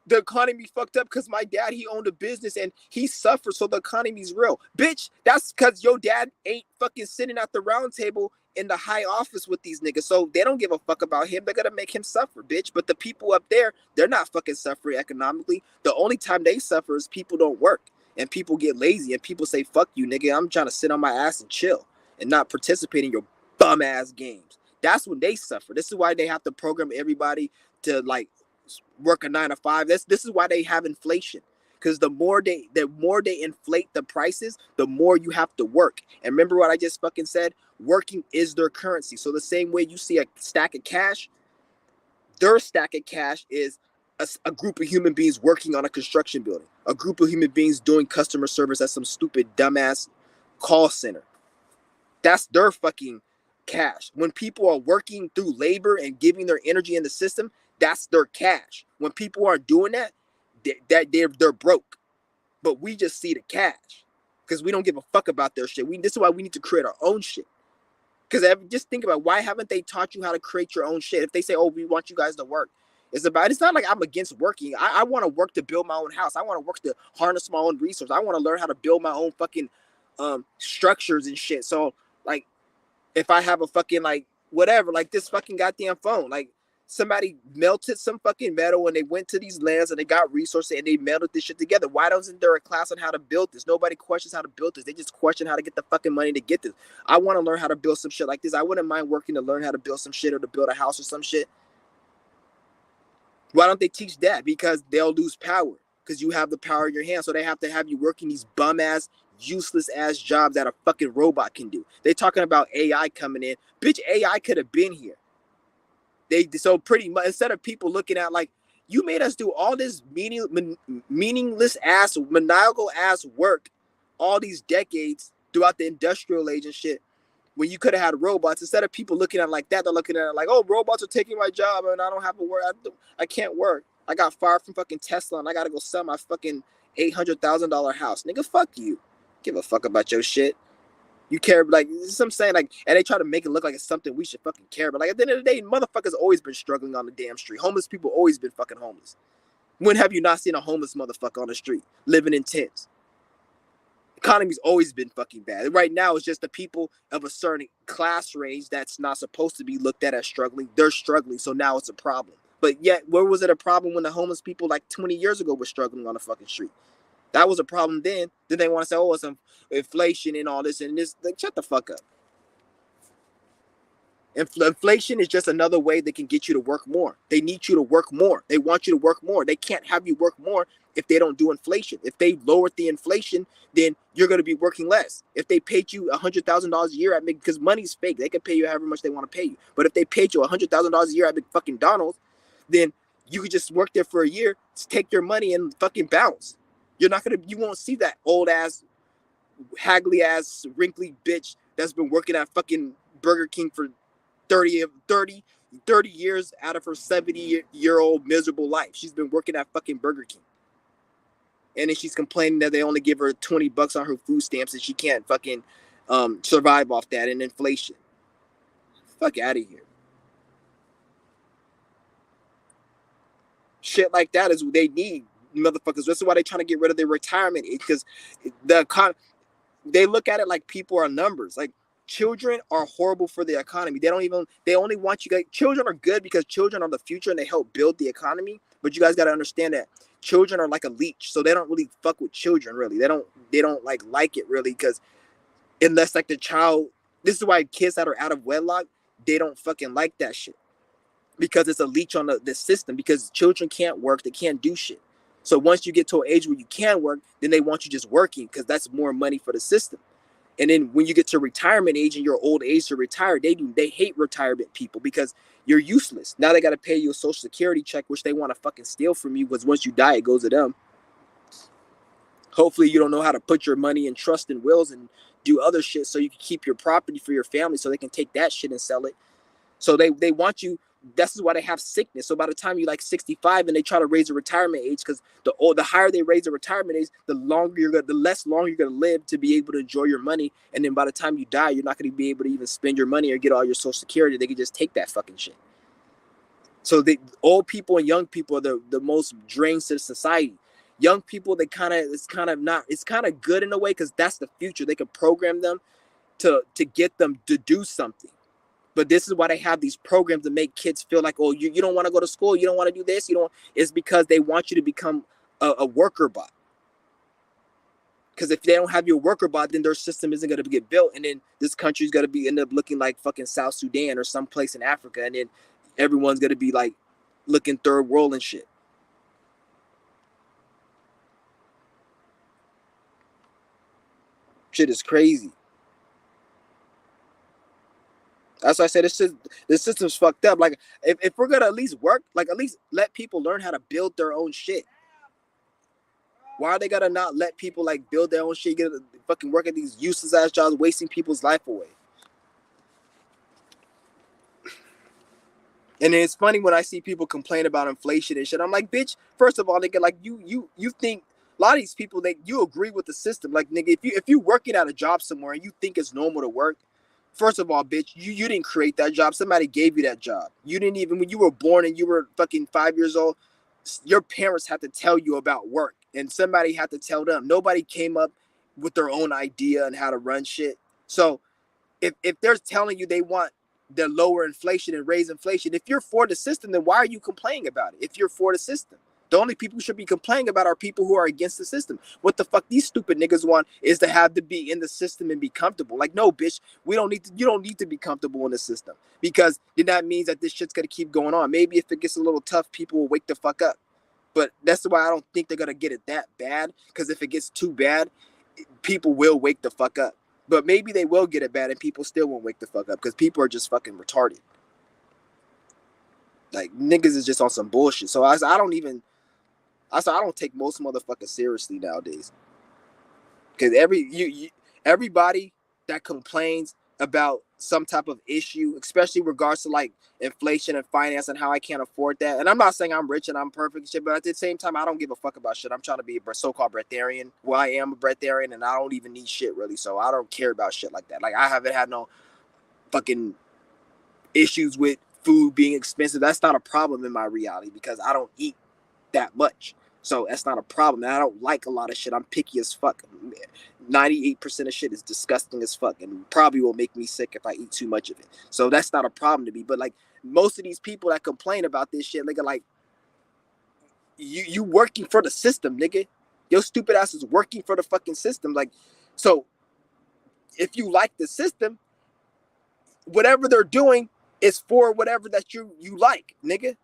Speaker 1: the economy fucked up because my dad, he owned a business and he suffered, so the economy's real. Bitch, that's because your dad ain't fucking sitting at the round table in the high office with these niggas, so they don't give a fuck about him. They're gonna make him suffer, bitch. But the people up there, they're not fucking suffering economically. The only time they suffer is people don't work and people get lazy and people say, fuck you, nigga, I'm trying to sit on my ass and chill and not participate in your bum ass games. That's when they suffer. This is why they have to program everybody to, like, work a 9 to 5. This is why they have inflation, because the more they inflate the prices, the more you have to work. And remember what I just fucking said, working is their currency. So the same way you see a stack of cash, their stack of cash is a group of human beings working on a construction building, a group of human beings doing customer service at some stupid dumbass call center. That's their fucking cash. When people are working through labor and giving their energy in the system, that's their cash. When people aren't doing that, they're broke. But we just see the cash because we don't give a fuck about their shit. This is why we need to create our own shit. Because just think about, why haven't they taught you how to create your own shit? If they say, oh, we want you guys to work, it's not like I'm against working. I want to work to build my own house. I want to work to harness my own resources. I want to learn how to build my own fucking structures and shit. So, like, if I have a fucking, like, whatever, like this fucking goddamn phone, like, somebody melted some fucking metal and they went to these lands and they got resources and they melted this shit together. Why doesn't there a class on how to build this? Nobody questions how to build this. They just question how to get the fucking money to get this. I want to learn how to build some shit like this. I wouldn't mind working to learn how to build some shit or to build a house or some shit. Why don't they teach that? Because they'll lose power, because you have the power in your hands. So they have to have you working these bum ass, useless ass jobs that a fucking robot can do. They talking about AI coming in. Bitch, AI could have been here. So pretty much, instead of people looking at, like, you made us do all this meaningless ass, maniacal ass work all these decades throughout the industrial age and shit, when you could have had robots, instead of people looking at it like that, they're looking at it like, oh, robots are taking my job and I don't have to work. I can't work. I got fired from fucking Tesla and I got to go sell my fucking $800,000 house. Nigga, fuck you. Give a fuck about your shit. You care, like, this is what I'm saying, like, and they try to make it look like it's something we should fucking care about. Like, at the end of the day, motherfuckers always been struggling on the damn street. Homeless people always been fucking homeless. When have you not seen a homeless motherfucker on the street living in tents? Economy's always been fucking bad. Right now, it's just the people of a certain class range that's not supposed to be looked at as struggling. They're struggling, so now it's a problem. But yet, where was it a problem when the homeless people like 20 years ago were struggling on the fucking street? That was a problem then. Then they want to say, oh, it's inflation and all this and this. Like, shut the fuck up. Inflation is just another way they can get you to work more. They need you to work more. They want you to work more. They can't have you work more if they don't do inflation. If they lowered the inflation, then you're going to be working less. If they paid you $100,000 a year because money's fake, they can pay you however much they want to pay you. But if they paid you $100,000 a year at fucking Donald's, then you could just work there for a year, take your money and fucking bounce. You won't see that old ass, haggly ass, wrinkly bitch that's been working at fucking Burger King for 30 years out of her 70-year-old miserable life. She's been working at fucking Burger King. And then she's complaining that they only give her $20 on her food stamps and she can't fucking survive off that and inflation. Fuck out of here. Shit like that is what they need, motherfuckers. This is why they're trying to get rid of their retirement age, because they look at it like people are numbers. Like, children are horrible for the economy. They only want you guys. Children are good because children are the future and they help build the economy. But you guys got to understand that children are like a leech, so they don't really fuck with children. Really, they don't like it really, because unless like the child. This is why kids that are out of wedlock, they don't fucking like that shit, because it's a leech on the system. Because children can't work, they can't do shit. So once you get to an age where you can work, then they want you just working because that's more money for the system. And then when you get to retirement age and your old age to retire, they hate retirement people because you're useless. Now they got to pay you a social security check, which they want to fucking steal from you, because once you die, it goes to them. Hopefully you don't know how to put your money in trust and wills and do other shit so you can keep your property for your family so they can take that shit and sell it. So they want you. This is why they have sickness. So by the time you're like 65 and they try to raise the retirement age, because the higher they raise the retirement age, the less long you're gonna live to be able to enjoy your money. And then by the time you die, you're not gonna be able to even spend your money or get all your social security. They can just take that fucking shit. So the old people and young people are the most drains to society. Young people, it's kind of good in a way because that's the future. They can program them to get them to do something. But this is why they have these programs to make kids feel like, oh, you don't want to go to school, you don't want to do this, it's because they want you to become a worker bot. Because if they don't have your worker bot, then their system isn't going to get built, and then this country's going to end up looking like fucking South Sudan or someplace in Africa, and then everyone's going to be like looking third world and shit. Shit is crazy. That's why I said this system's fucked up. Like, if we're gonna at least work, like, at least let people learn how to build their own shit. Why are they gonna not let people like build their own shit, get to fucking work at these useless ass jobs, wasting people's life away? And then it's funny when I see people complain about inflation and shit. I'm like, bitch, first of all, nigga, like you think a lot of these people, you agree with the system. Like, nigga, if you working at a job somewhere and you think it's normal to work, first of all, bitch, you didn't create that job. Somebody gave you that job. You didn't even, when you were born and you were fucking 5 years old, your parents had to tell you about work, and somebody had to tell them. Nobody came up with their own idea on how to run shit. So if they're telling you they want the lower inflation and raise inflation, if you're for the system, then why are you complaining about it? If you're for the system, the only people who should be complaining about are people who are against the system. What the fuck these stupid niggas want is to have to be in the system and be comfortable. Like, no, bitch, you don't need to be comfortable in the system, because then that means that this shit's gonna keep going on. Maybe if it gets a little tough, people will wake the fuck up. But that's why I don't think they're gonna get it that bad, because if it gets too bad, people will wake the fuck up. But maybe they will get it bad and people still won't wake the fuck up, because people are just fucking retarded. Like, niggas is just on some bullshit. So I don't take most motherfuckers seriously nowadays. Because everybody that complains about some type of issue, especially regards to like inflation and finance and how I can't afford that. And I'm not saying I'm rich and I'm perfect and shit, but at the same time, I don't give a fuck about shit. I'm trying to be a so-called breatharian. Well, I am a breatharian and I don't even need shit really. So I don't care about shit like that. Like I haven't had no fucking issues with food being expensive. That's not a problem in my reality because I don't eat that much. So that's not a problem. And I don't like a lot of shit. I'm picky as fuck. 98% of shit is disgusting as fuck and probably will make me sick if I eat too much of it. So that's not a problem to me. But like most of these people that complain about this shit, nigga, like you working for the system, nigga. Your stupid ass is working for the fucking system. Like, so if you like the system, whatever they're doing is for whatever that you like, nigga.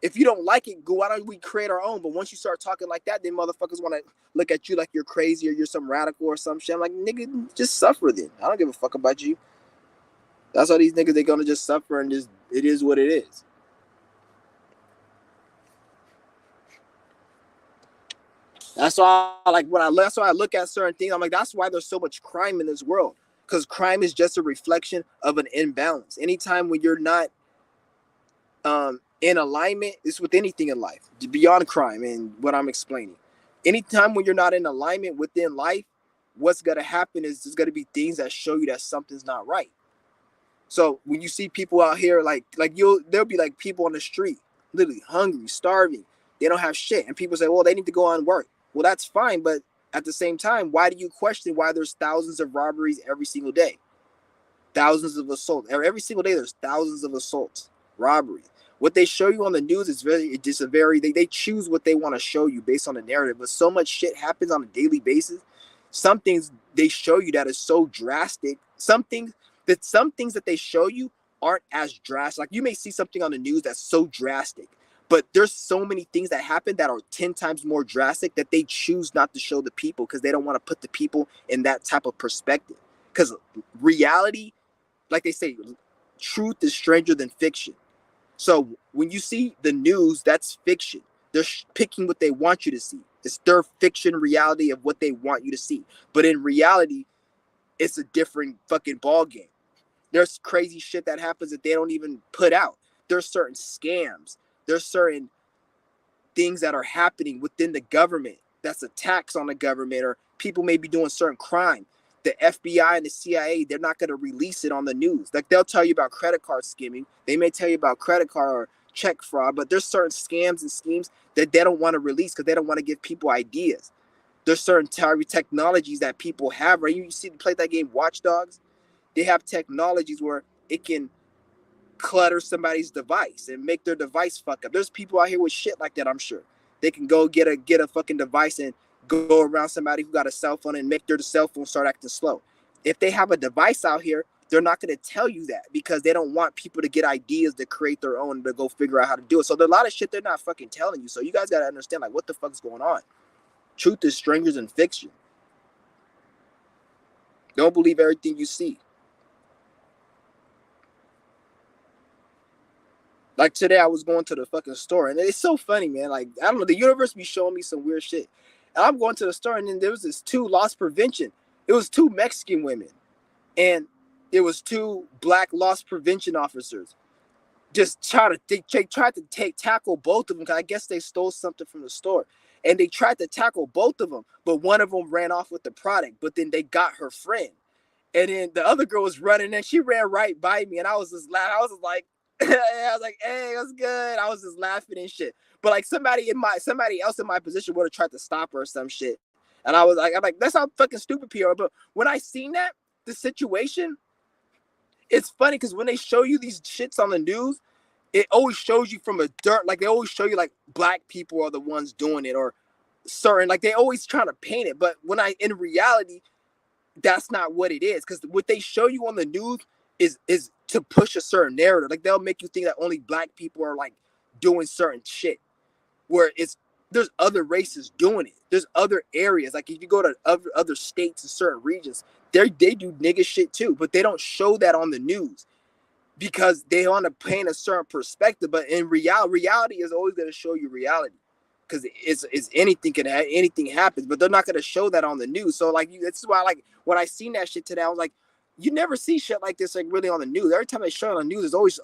Speaker 1: If you don't like it, go, why don't we create our own? But once you start talking like that, then motherfuckers want to look at you like you're crazy or you're some radical or some shit. I'm like, nigga, just suffer then. I don't give a fuck about you. That's all these niggas, they're going to just suffer and just, it is what it is. That's why that's why I look at certain things. I'm like, that's why there's so much crime in this world. Because crime is just a reflection of an imbalance. Anytime when you're not in alignment, it's with anything in life, beyond crime and what I'm explaining. Anytime when you're not in alignment within life, what's gonna happen is there's gonna be things that show you that something's not right. So when you see people out here, there'll be like people on the street, literally hungry, starving, they don't have shit, and people say, well, they need to go on work. Well, that's fine, but at the same time, why do you question why there's thousands of robberies every single day? Thousands of assaults. Every single day there's thousands of assaults, robberies. What they show you on the news is they choose what they want to show you based on the narrative. But so much shit happens on a daily basis. Some things they show you that is so drastic. Some things that they show you aren't as drastic. Like you may see something on the news that's so drastic, but there's so many things that happen that are 10 times more drastic that they choose not to show the people because they don't want to put the people in that type of perspective. Because reality, like they say, truth is stranger than fiction. So when you see the news, that's fiction. They're picking what they want you to see. It's their fiction reality of what they want you to see. But in reality, it's a different fucking ball game. There's crazy shit that happens that they don't even put out. There's certain scams. There's certain things that are happening within the government that's attacks on the government, or people may be doing certain crime. The FBI and the CIA, they're not going to release it on the news. Like they'll tell you about credit card skimming. They may tell you about credit card or check fraud, but there's certain scams and schemes that they don't want to release because they don't want to give people ideas. There's certain technologies that people have, right? You see, play that game Watch Dogs. They have technologies where it can clutter somebody's device and make their device fuck up. There's people out here with shit like that, I'm sure. They can go get a fucking device and go around somebody who got a cell phone and make their cell phone start acting slow. If they have a device out here, they're not going to tell you that because they don't want people to get ideas to create their own to go figure out how to do it. So there's a lot of shit they're not fucking telling you. So you guys got to understand, like, what the fuck is going on? Truth is stranger than fiction. Don't believe everything you see. Like today, I was going to the fucking store, and it's so funny, man. Like, I don't know, the universe be showing me some weird shit. And I'm going to the store, and then there was this two loss prevention. It was two Mexican women, and it was two black loss prevention officers. Just tried to tackle both of them because I guess they stole something from the store, and they tried to tackle both of them, but one of them ran off with the product. But then they got her friend, and then the other girl was running, and she ran right by me, and I was just laughing. I was just like. I was like, hey, what's good? I was just laughing and shit. But like somebody else in my position would have tried to stop her or some shit. And I'm like, that's how fucking stupid PR. But when I seen that, the situation, it's funny because when they show you these shits on the news, it always shows you from a dirt, like they always show you like black people are the ones doing it or certain, like they always trying to paint it. But in reality, that's not what it is. Because what they show you on the news is to push a certain narrative. Like they'll make you think that only black people are like doing certain shit, where there's other races doing it. There's other areas. Like if you go to other states and certain regions, they do nigga shit too, but they don't show that on the news because they want to paint a certain perspective. But in reality is always going to show you reality. because it's anything can anything happens, but they're not gonna show that on the news. So like, this is why like when I seen that shit today, I was like, you never see shit like this like really on the news. Every time they show it on the news, it's always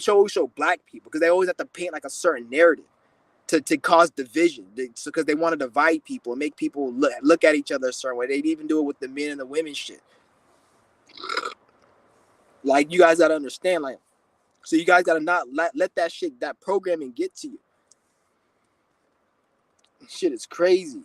Speaker 1: always show black people because they always have to paint like a certain narrative to cause division, because they want to divide people and make people look at each other a certain way. They even do it with the men and the women shit. Like, you guys gotta understand, like, so you guys gotta not let that shit, that programming get to you. Shit is crazy.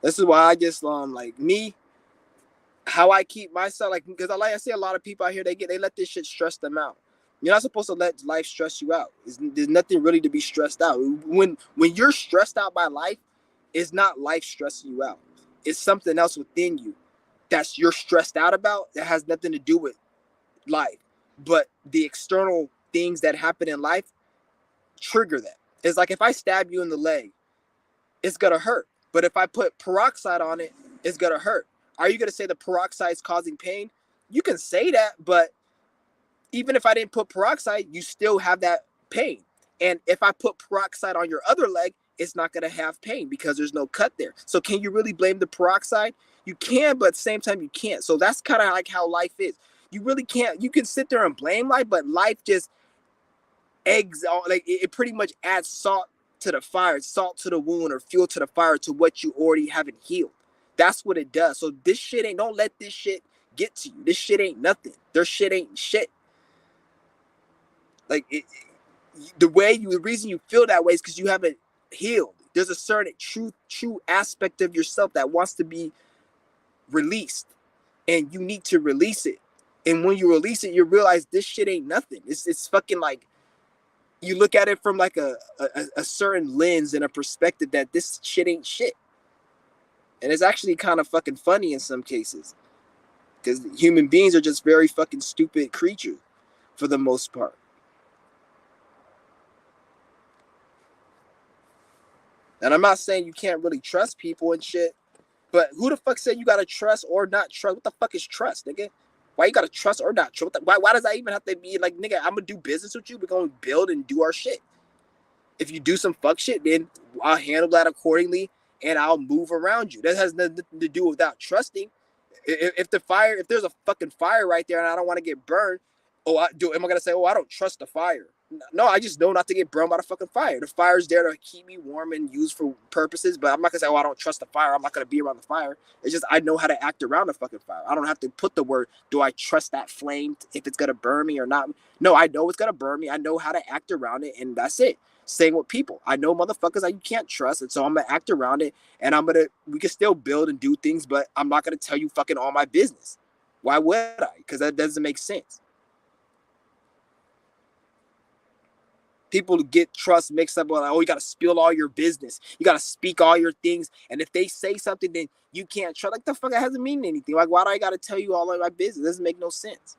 Speaker 1: This is why I just like me, how I keep myself, like, because I see a lot of people out here, they let this shit stress them out. You're not supposed to let life stress you out. There's nothing really to be stressed out. When you're stressed out by life, it's not life stressing you out. It's something else within you that's you're stressed out about that has nothing to do with life. But the external things that happen in life trigger that. It's like if I stab you in the leg, it's gonna hurt. But if I put peroxide on it, it's gonna hurt. Are you gonna say the peroxide is causing pain? You can say that, but even if I didn't put peroxide, you still have that pain. And if I put peroxide on your other leg, it's not gonna have pain because there's no cut there. So can you really blame the peroxide? You can, but at the same time you can't. So that's kind of like how life is. You really can't. You can sit there and blame life, but life just like it pretty much adds salt to the fire, salt to the wound, or fuel to the fire to what you already haven't healed. That's what it does. So this shit ain't, don't let this shit get to you. This shit ain't nothing. Their shit ain't shit. Like the reason you feel that way is because you haven't healed. There's a certain true aspect of yourself that wants to be released, and you need to release it. And when you release it, you realize this shit ain't nothing. It's fucking like, you look at it from like a certain lens and a perspective that this shit ain't shit. And it's actually kind of fucking funny in some cases, because human beings are just very fucking stupid creatures for the most part. And I'm not saying you can't really trust people and shit, but who the fuck said you gotta trust or not trust? What the fuck is trust, nigga? Why you gotta trust or not trust? Why does that even have to be like, nigga, I'm gonna do business with you. We're gonna build and do our shit. If you do some fuck shit, then I'll handle that accordingly and I'll move around you. That has nothing to do without trusting. If there's a fucking fire right there and I don't want to get burned, am I gonna say, I don't trust the fire? No, I just know not to get burned by the fucking fire. The fire's there to keep me warm and used for purposes, but I'm not gonna say, I don't trust the fire. I'm not gonna be around the fire. It's just I know how to act around the fucking fire. I don't have to put the word, do I trust that flame if it's gonna burn me or not? No, I know it's gonna burn me. I know how to act around it, and that's it. Same with people. I know motherfuckers that you can't trust, and so I'm gonna act around it, and we can still build and do things, but I'm not gonna tell you fucking all my business. Why would I? Because that doesn't make sense. People get trust mixed up with, like, you gotta spill all your business, you gotta speak all your things, and if they say something, then you can't trust. Like, the fuck, it doesn't mean anything. Like, why do I gotta tell you all of my business? It doesn't make no sense.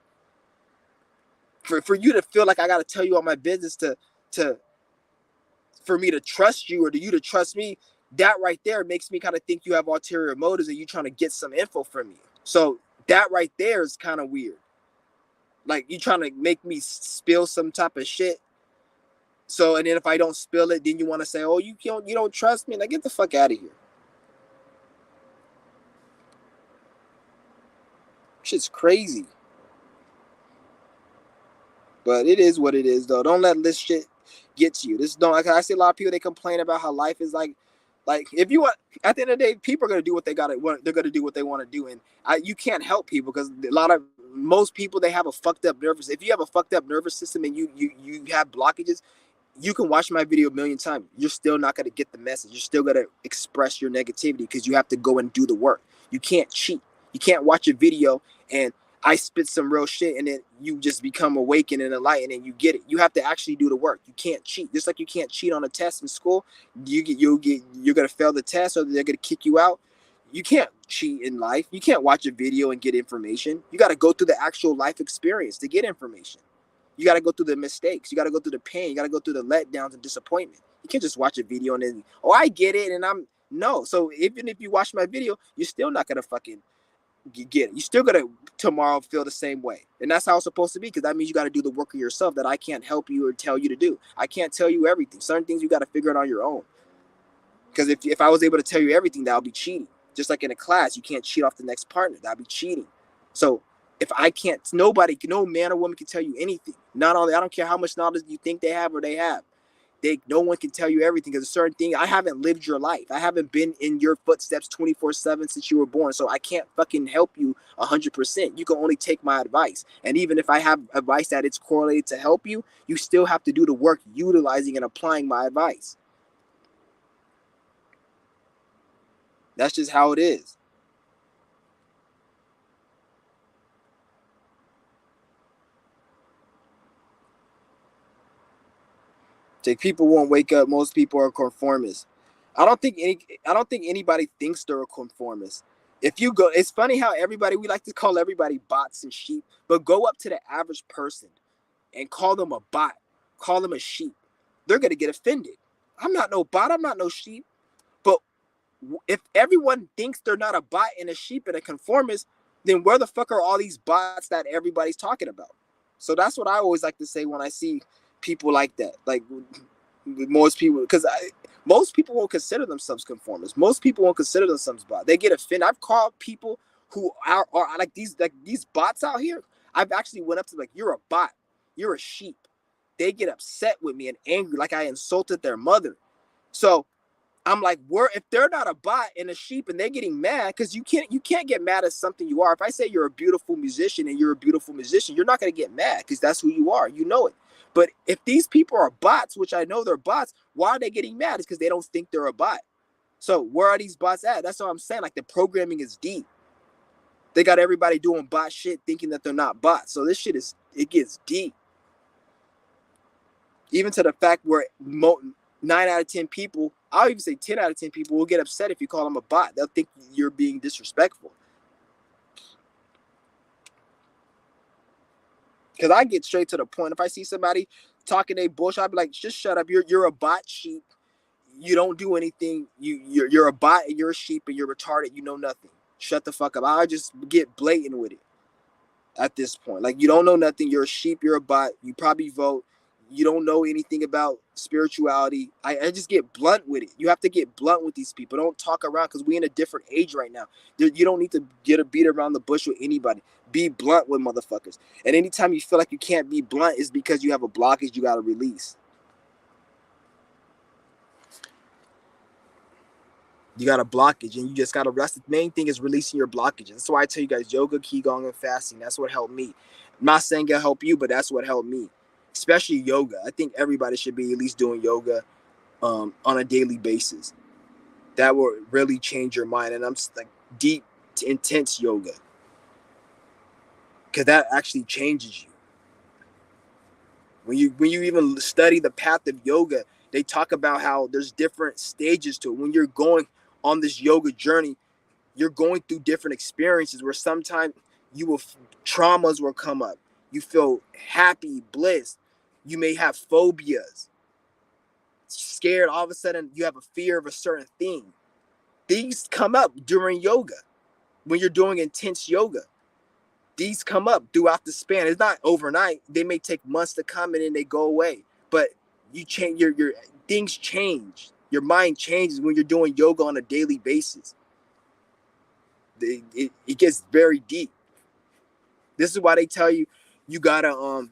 Speaker 1: For you to feel like I gotta tell you all my business for me to trust you, or to you to trust me, that right there makes me kind of think you have ulterior motives and you trying to get some info from me. So that right there is kind of weird. Like, you trying to make me spill some type of shit. So, and then if I don't spill it, then you want to say, oh, you don't trust me? Like, get the fuck out of here. Shit's crazy. But it is what it is, though. Don't let this shit get to you. Like, I see a lot of people, they complain about how life is like if you want, at the end of the day, people are gonna do what they're gonna do what they want to do, and you can't help people because most people, they have a fucked up nervous. If you have a fucked up nervous system and you have blockages, you can watch my video a million times. You're still not gonna get the message. You're still gonna express your negativity because you have to go and do the work. You can't cheat. You can't watch a video and I spit some real shit and then you just become awakened and enlightened and you get it. You have to actually do the work. You can't cheat. Just like you can't cheat on a test in school. You're gonna fail the test or they're gonna kick you out. You can't cheat in life. You can't watch a video and get information. You got to go through the actual life experience to get information. You got to go through the mistakes. You got to go through the pain. You got to go through the letdowns and disappointment. You can't just watch a video and then, I get it, and No. So even if you watch my video, you're still not gonna fucking get it. You're still gonna tomorrow feel the same way, and that's how it's supposed to be. Because that means you got to do the work of yourself that I can't help you or tell you to do. I can't tell you everything. Certain things you got to figure it on your own. Because if I was able to tell you everything, that would be cheating. Just like in a class, you can't cheat off the next partner. That'd be cheating. So if I can't, nobody, no man or woman can tell you anything. Not only, I don't care how much knowledge you think they have or they have. No one can tell you everything because a certain thing. I haven't lived your life. I haven't been in your footsteps 24/7 since you were born. So I can't fucking help you 100%. You can only take my advice. And even if I have advice that it's correlated to help you, you still have to do the work utilizing and applying my advice. That's just how it is. So people won't wake up. Most people are conformists. I don't think anybody thinks they're a conformist. If you go, it's funny how everybody, we like to call everybody bots and sheep, but go up to the average person and call them a bot, call them a sheep. They're gonna get offended. I'm not no bot. I'm not no sheep. But if everyone thinks they're not a bot and a sheep and a conformist, then where the fuck are all these bots that everybody's talking about? So that's what I always like to say when I see people like that. Like most people, because most people won't consider themselves conformists. Most people won't consider themselves bots. They get offended. I've called people who are like these bots out here. I've actually went up to like, you're a bot, you're a sheep. They get upset with me and angry, like I insulted their mother. So I'm like, if they're not a bot and a sheep and they're getting mad, because you can't get mad at something you are. If I say you're a beautiful musician and you're a beautiful musician, you're not gonna get mad because that's who you are. You know it. But if these people are bots, which I know they're bots, why are they getting mad? It's because they don't think they're a bot. So where are these bots at? That's what I'm saying. Like the programming is deep. They got everybody doing bot shit thinking that they're not bots. So this shit it gets deep. Even to the fact where 9 out of 10 people, I'll even say 10 out of 10 people will get upset if you call them a bot. They'll think you're being disrespectful. Because I get straight to the point. If I see somebody talking a bullshit, I'll be like, just shut up. You're a bot sheep. You don't do anything. You're a bot and you're a sheep and you're retarded. You know nothing. Shut the fuck up. I'll just get blatant with it at this point. Like, you don't know nothing. You're a sheep. You're a bot. You probably vote. You don't know anything about spirituality. I just get blunt with it. You have to get blunt with these people. Don't talk around because we're in a different age right now. You don't need to get a beat around the bush with anybody. Be blunt with motherfuckers. And anytime you feel like you can't be blunt is because you have a blockage you got to release. You got a blockage and you just got to rest. The main thing is releasing your blockages. That's why I tell you guys yoga, qigong, and fasting. That's what helped me. I'm not saying it'll help you, but that's what helped me. Especially yoga. I think everybody should be at least doing yoga on a daily basis. That will really change your mind. And I'm like deep, intense yoga. Because that actually changes you. When you even study the path of yoga, they talk about how there's different stages to it. When you're going on this yoga journey, you're going through different experiences where sometimes traumas will come up. You feel happy, bliss. You may have phobias, scared. All of a sudden, you have a fear of a certain thing. These come up during yoga when you're doing intense yoga. These come up throughout the span. It's not overnight. They may take months to come and then they go away. But you change your things change. Your mind changes when you're doing yoga on a daily basis. It gets very deep. This is why they tell you you gotta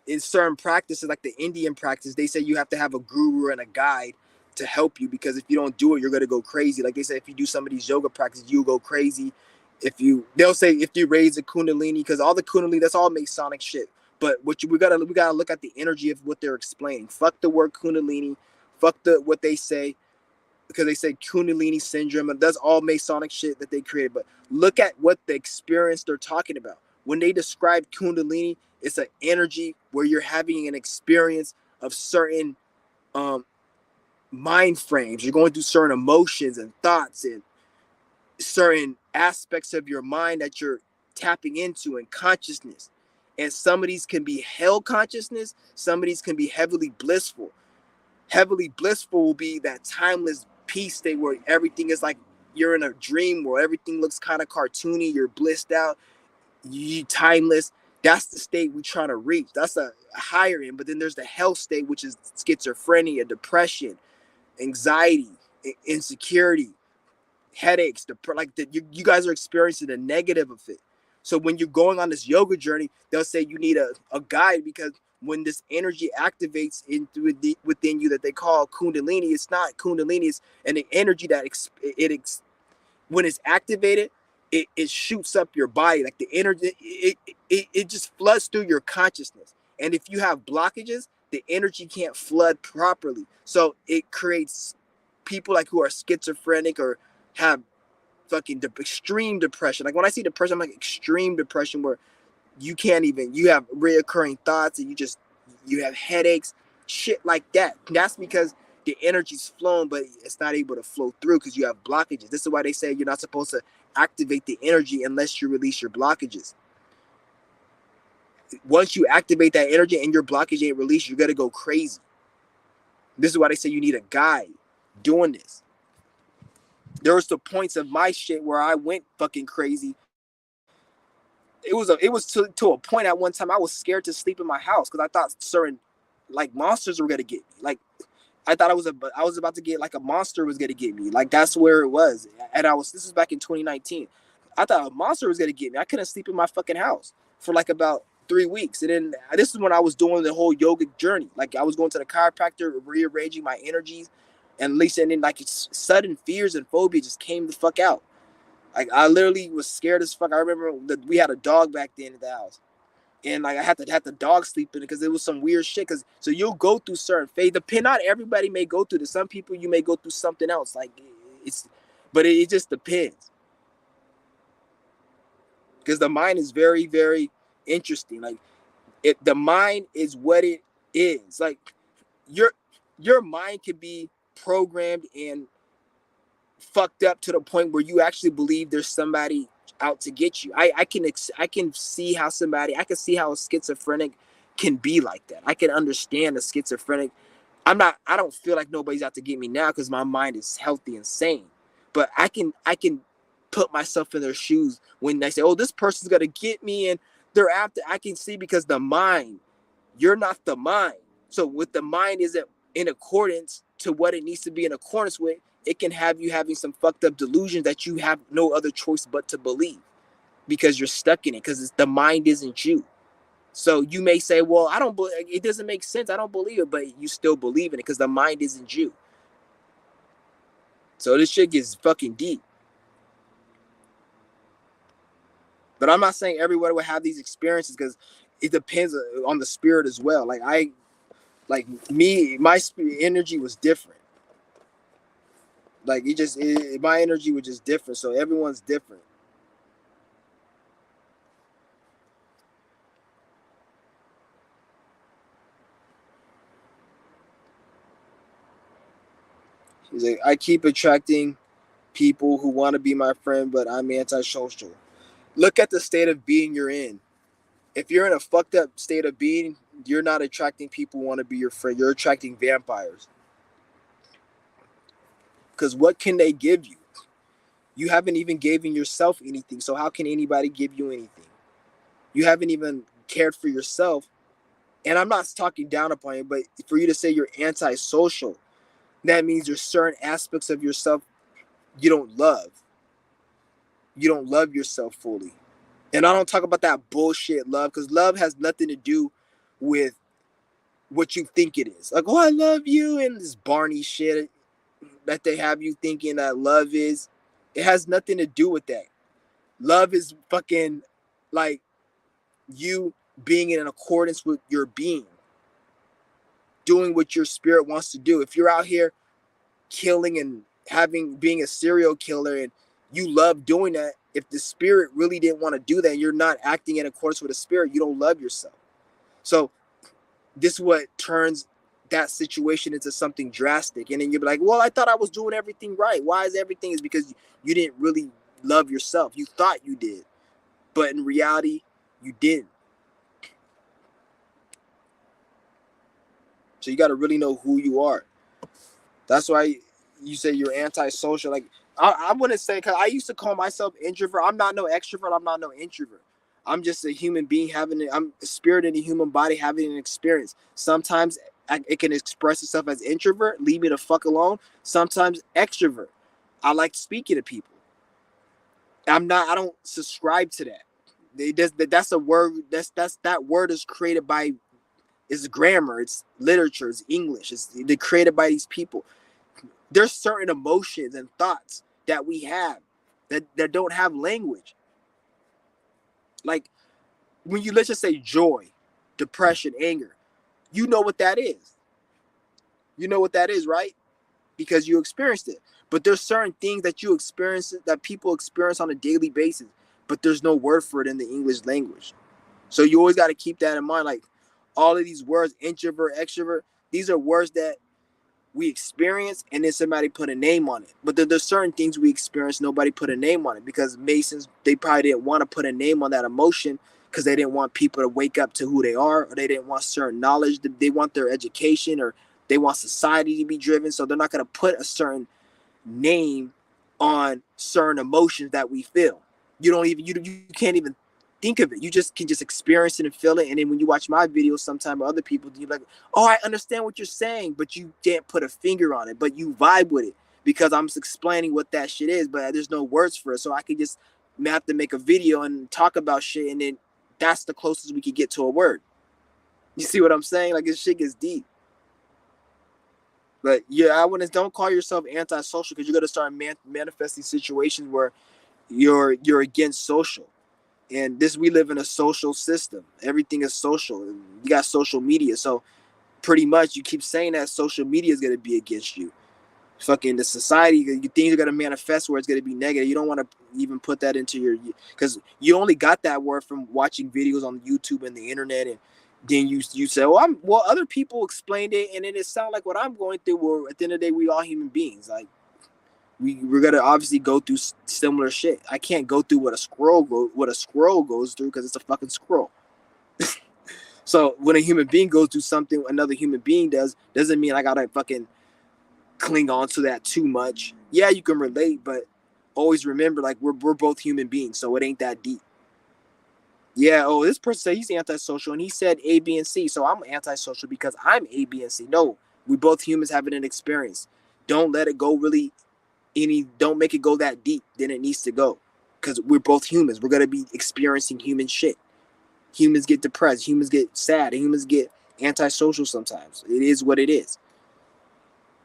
Speaker 1: in certain practices like the Indian practice, they say you have to have a guru and a guide to help you, because if you don't do it, you're gonna go crazy. Like they say, if you do some of these yoga practices, you go crazy. They'll say if you raise the kundalini, because all the kundalini, that's all Masonic shit. But we gotta look at the energy of what they're explaining. Fuck the word kundalini, fuck what they say, because they say Kundalini syndrome, and that's all Masonic shit that they created. But look at what the experience they're talking about. When they describe Kundalini, it's an energy where you're having an experience of certain mind frames. You're going through certain emotions and thoughts and certain aspects of your mind that you're tapping into, and consciousness. And some of these can be hell consciousness, some of these can be heavily blissful. Heavily blissful will be that timeless peace state where everything is like you're in a dream where everything looks kind of cartoony, you're blissed out, you timeless. That's the state we try to reach. That's a higher end. But then there's the health state, which is schizophrenia, depression, anxiety, insecurity, headaches, like you guys are experiencing the negative of it. So when you're going on this yoga journey, they'll say you need a guide, because when this energy activates within you that they call kundalini, it's not kundalini, it's an energy that when it's activated, it shoots up your body, like the energy, it just floods through your consciousness. And if you have blockages, the energy can't flood properly, so it creates people like who are schizophrenic or have fucking extreme depression. Like when I see depression, I'm like extreme depression where you can't even, you have reoccurring thoughts and you have headaches, shit like that. That's because the energy's flowing, but it's not able to flow through because you have blockages. This is why they say you're not supposed to activate the energy unless you release your blockages. Once you activate that energy and your blockage ain't released, you're gonna go crazy. This is why they say you need a guide doing this. There was the points of my shit where I went fucking crazy. It was to a point at one time I was scared to sleep in my house because I thought certain like monsters were gonna get me. Like I thought I was about to get, like, a monster was gonna get me. Like that's where it was. And this is back in 2019. I thought a monster was gonna get me. I couldn't sleep in my fucking house for like about 3 weeks. And then this is when I was doing the whole yoga journey. Like I was going to the chiropractor, rearranging my energies, and then like sudden fears and phobia just came the fuck out. Like I literally was scared as fuck. I remember that we had a dog back then at the house, and like I had to have the dog sleep in it because it was some weird shit. Because so you'll go through certain phase. Not everybody may go through this. Some people you may go through something else. Like it just depends. Because the mind is very, very interesting. Like the mind is what it is. Like your mind can be programmed and fucked up to the point where you actually believe there's somebody out to get you. I can see how a schizophrenic can be like that. I can understand a schizophrenic. I don't feel like nobody's out to get me now because my mind is healthy and sane. But I can put myself in their shoes when they say, "Oh, this person's gonna get me," and they're after. I can see because the mind, you're not the mind. So with the mind isn't in accordance to what it needs to be in accordance with, it can have you having some fucked up delusions that you have no other choice but to believe because you're stuck in it because the mind isn't you. So you may say, well, I don't believe it, doesn't make sense, I don't believe it, but you still believe in it because the mind isn't you. So this shit gets fucking deep. But I'm not saying everyone will have these experiences because it depends on the spirit as well. Like me, my spirit energy was different. Like my energy was just different. So everyone's different. He's like, I keep attracting people who want to be my friend, but I'm antisocial. Look at the state of being you're in. If you're in a fucked up state of being, you're not attracting people who want to be your friend. You're attracting vampires. Because what can they give you? You haven't even given yourself anything. So how can anybody give you anything? You haven't even cared for yourself. And I'm not talking down upon you, but for you to say you're antisocial, that means there's certain aspects of yourself you don't love. You don't love yourself fully. And I don't talk about that bullshit love because love has nothing to do with what you think it is. Like, oh, I love you, and this Barney shit that they have you thinking that love is. It has nothing to do with that. Love is fucking like you being in accordance with your being, doing what your spirit wants to do. If you're out here killing and being a serial killer and you love doing that, if the spirit really didn't want to do that, you're not acting in accordance with the spirit, you don't love yourself. So this is what turns that situation into something drastic. And then you'll be like, well, I thought I was doing everything right. Why is everything? Is because you didn't really love yourself. You thought you did, but in reality, you didn't. So you got to really know who you are. That's why you say you're antisocial. Like I wouldn't say, because I used to call myself introvert. I'm not no extrovert. I'm not no introvert. I'm just a human being I'm a spirit in a human body having an experience. Sometimes it can express itself as introvert, leave me the fuck alone. Sometimes extrovert. I like speaking to people. I don't subscribe to that. That's a word. That word is created by. It's grammar. It's literature. It's English. They're created by these people. There's certain emotions and thoughts that we have that don't have language. Like when you, let's just say, joy, depression, anger, you know what that is. You know what that is, right? Because you experienced it. But there's certain things that you experience, that people experience on a daily basis, but there's no word for it in the English language. So you always got to keep that in mind. Like all of these words, introvert, extrovert, these are words that we experience, and then somebody put a name on it. But there's certain things we experience, nobody put a name on it, because Masons, they probably didn't want to put a name on that emotion because they didn't want people to wake up to who they are, or they didn't want certain knowledge. They want their education, or they want society to be driven. So they're not going to put a certain name on certain emotions that we feel. You don't even, you can't even think of it. You just can just experience it and feel it. And then when you watch my videos sometime or other people, you're like, oh, I understand what you're saying, but you can't put a finger on it, but you vibe with it because I'm just explaining what that shit is, but there's no words for it. So I could just have to make a video and talk about shit, and then that's the closest we could get to a word. You see what I'm saying? Like, this shit gets deep. But yeah, I wouldn't, don't call yourself antisocial, because you're gonna start manifesting situations where you're against social. And this, we live in a social system. Everything is social. You got social media, so pretty much you keep saying that social media is gonna be against you. Fucking the society, things are gonna manifest where it's gonna be negative. You don't want to even put that into your, because you only got that word from watching videos on YouTube and the internet, and then you say, well, other people explained it, and then it sounds like what I'm going through. Well, at the end of the day, we all human beings. Like we're gonna obviously go through similar shit. I can't go through what a squirrel goes through, because it's a fucking squirrel. So when a human being goes through something another human being does, doesn't mean I gotta fucking cling on to that too much. Yeah, you can relate, but always remember, like, we're both human beings, so it ain't that deep. Yeah, oh, this person said he's antisocial, and he said A, B, and C, so I'm antisocial because I'm A, B, and C. No, we both humans having an experience. Don't let it go really don't make it go that deep than it needs to go, because we're both humans. We're gonna be experiencing human shit. Humans get depressed, humans get sad, humans get antisocial sometimes. It is what it is.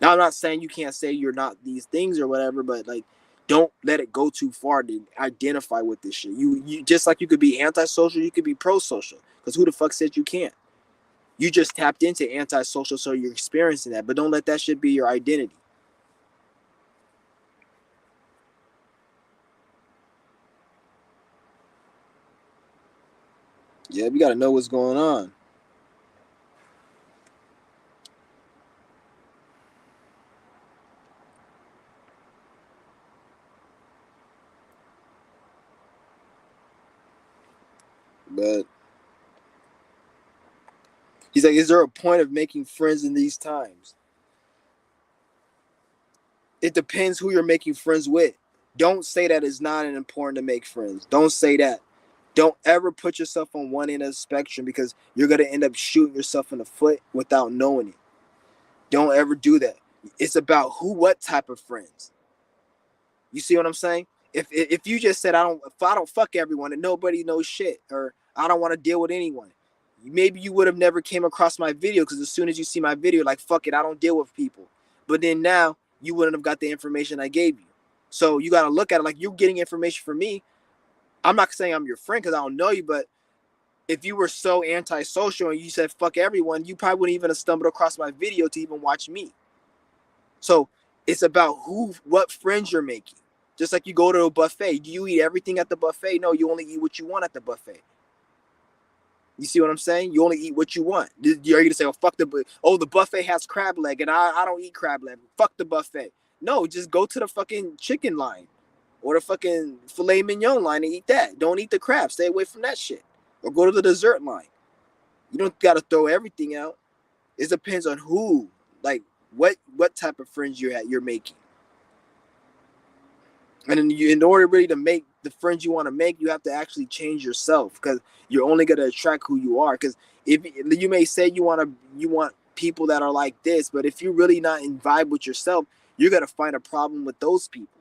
Speaker 1: Now, I'm not saying you can't say you're not these things or whatever, but like, don't let it go too far to identify with this shit. You just like you could be antisocial, you could be pro-social, because who the fuck said you can't? You just tapped into antisocial, so you're experiencing that, but don't let that shit be your identity. Yeah, we gotta know what's going on. But he's like, is there a point of making friends in these times? It depends who you're making friends with. Don't say that it's not important to make friends. Don't say that. Don't ever put yourself on one end of the spectrum, because you're gonna end up shooting yourself in the foot without knowing it. Don't ever do that. It's about what type of friends. You see what I'm saying? If you just said, I don't fuck everyone and nobody knows shit, or I don't want to deal with anyone, maybe you would have never came across my video, because as soon as you see my video, like, fuck it, I don't deal with people. But then now you wouldn't have got the information I gave you. So you got to look at it like you're getting information from me. I'm not saying I'm your friend because I don't know you, but if you were so antisocial and you said fuck everyone, you probably wouldn't even have stumbled across my video to even watch me. So it's about what friends you're making. Just like you go to a buffet. Do you eat everything at the buffet? No, you only eat what you want at the buffet. You see what I'm saying? You only eat what you want. Are you gonna say, the buffet has crab leg and I don't eat crab leg. Fuck the buffet. No, just go to the fucking chicken line or the fucking filet mignon line and eat that. Don't eat the crab. Stay away from that shit. Or go to the dessert line. You don't gotta throw everything out. It depends on who. Like, what type of friends you're making. And then in order really to make the friends you want to make, you have to actually change yourself, because you're only going to attract who you are. Because if you may say you want people that are like this, but if you're really not in vibe with yourself, you're going to find a problem with those people.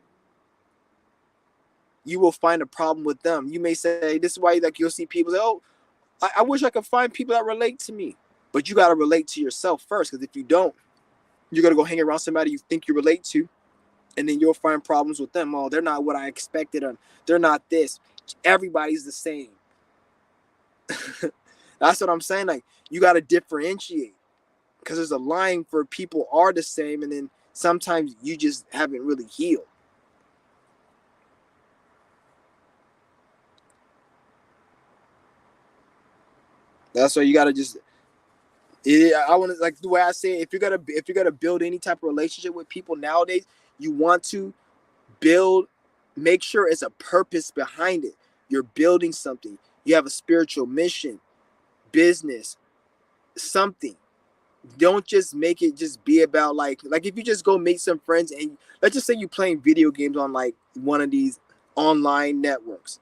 Speaker 1: You will find a problem with them. You may say, this is why like you'll see people say, oh, I wish I could find people that relate to me. But you got to relate to yourself first, because if you don't, you're going to go hang around somebody you think you relate to, and then you'll find problems with them. Oh, they're not what I expected. They're not this. Everybody's the same. That's what I'm saying. Like, you got to differentiate, because there's a line for people are the same, and then sometimes you just haven't really healed. That's why you got to just. I want to, like the way I say it, if you're gonna build any type of relationship with people nowadays, you want to make sure it's a purpose behind it. You're building something. You have a spiritual mission, business, something. Don't just make it just be about like if you just go make some friends, and let's just say you're playing video games on like one of these online networks,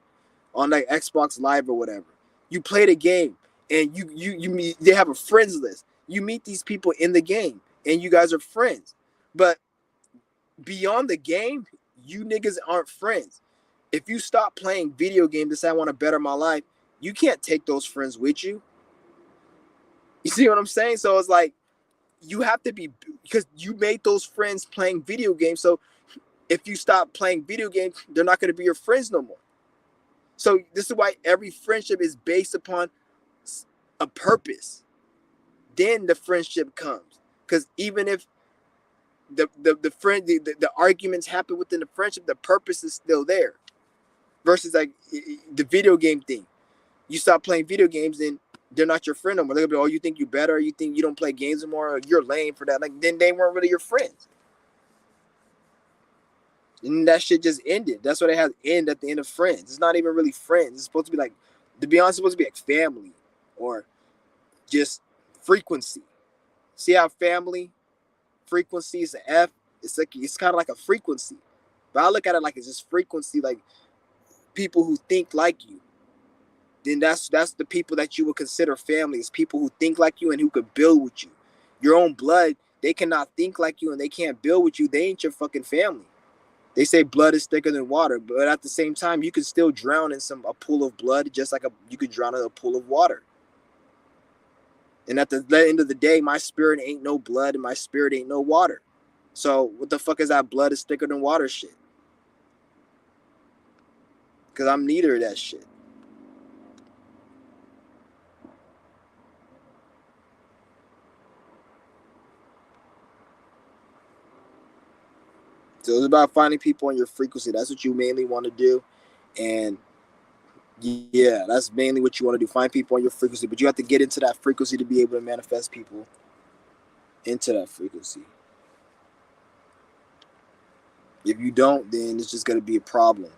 Speaker 1: on like Xbox Live or whatever. You play the game, and you meet, they have a friends list. You meet these people in the game, and you guys are friends. But beyond the game, you niggas aren't friends. If you stop playing video games to say I want to better my life, you can't take those friends with you. You see what I'm saying? So it's like you have to be, because you made those friends playing video games. So if you stop playing video games, they're not going to be your friends no more. So this is why every friendship is based upon a purpose. Then the friendship comes. Because even if the arguments happen within the friendship, the purpose is still there. Versus like the video game thing. You stop playing video games, then they're not your friend no more. They're gonna be, oh, you think you better? You think you don't play games anymore? Or you're lame for that. Like, then they weren't really your friends. And that shit just ended. That's what it has end at the end of friends. It's not even really friends. It's supposed to be like, to be honest, it's supposed to be like family or just frequency. See how family frequency is an F? It's like, it's kind of like a frequency. But I look at it like it's just frequency, like people who think like you. Then that's the people that you would consider family. It's people who think like you and who could build with you. Your own blood, they cannot think like you and they can't build with you. They ain't your fucking family. They say blood is thicker than water, but at the same time, you can still drown in a pool of blood, just like you could drown in a pool of water. And at the end of the day, my spirit ain't no blood and my spirit ain't no water. So what the fuck is that blood is thicker than water shit? Because I'm neither of that shit. So it's about finding people on your frequency. That's what you mainly want to do. And yeah, that's mainly what you want to do. Find people on your frequency. But you have to get into that frequency to be able to manifest people into that frequency. If you don't, then it's just going to be a problem.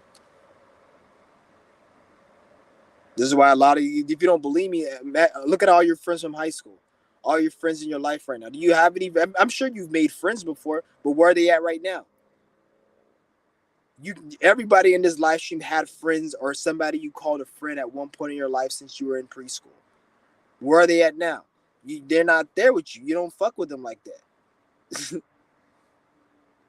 Speaker 1: This is why a lot of you, if you don't believe me, look at all your friends from high school. All your friends in your life right now. Do you have any? I'm sure you've made friends before, but where are they at right now? Everybody in this live stream had friends or somebody you called a friend at one point in your life since you were in preschool. Where are they at now? They're not there with you. You don't fuck with them like that.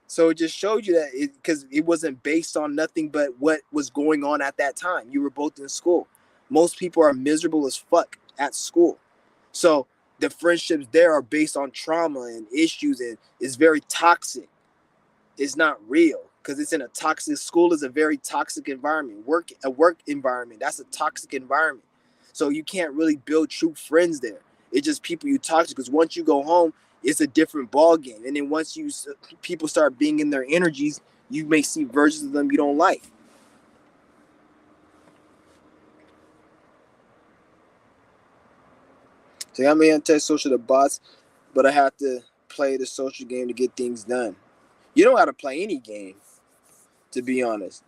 Speaker 1: So it just showed you that because it wasn't based on nothing but what was going on at that time. You were both in school. Most people are miserable as fuck at school. So the friendships there are based on trauma and issues, and it's very toxic. It's not real because it's in a toxic school. Is a very toxic environment. A work environment, that's a toxic environment. So you can't really build true friends there. It's just people you talk to, because once you go home, it's a different ball game. And then once people start being in their energies, you may see versions of them you don't like. So I'm anti-social to bots, but I have to play the social game to get things done. You don't have to play any game, to be honest.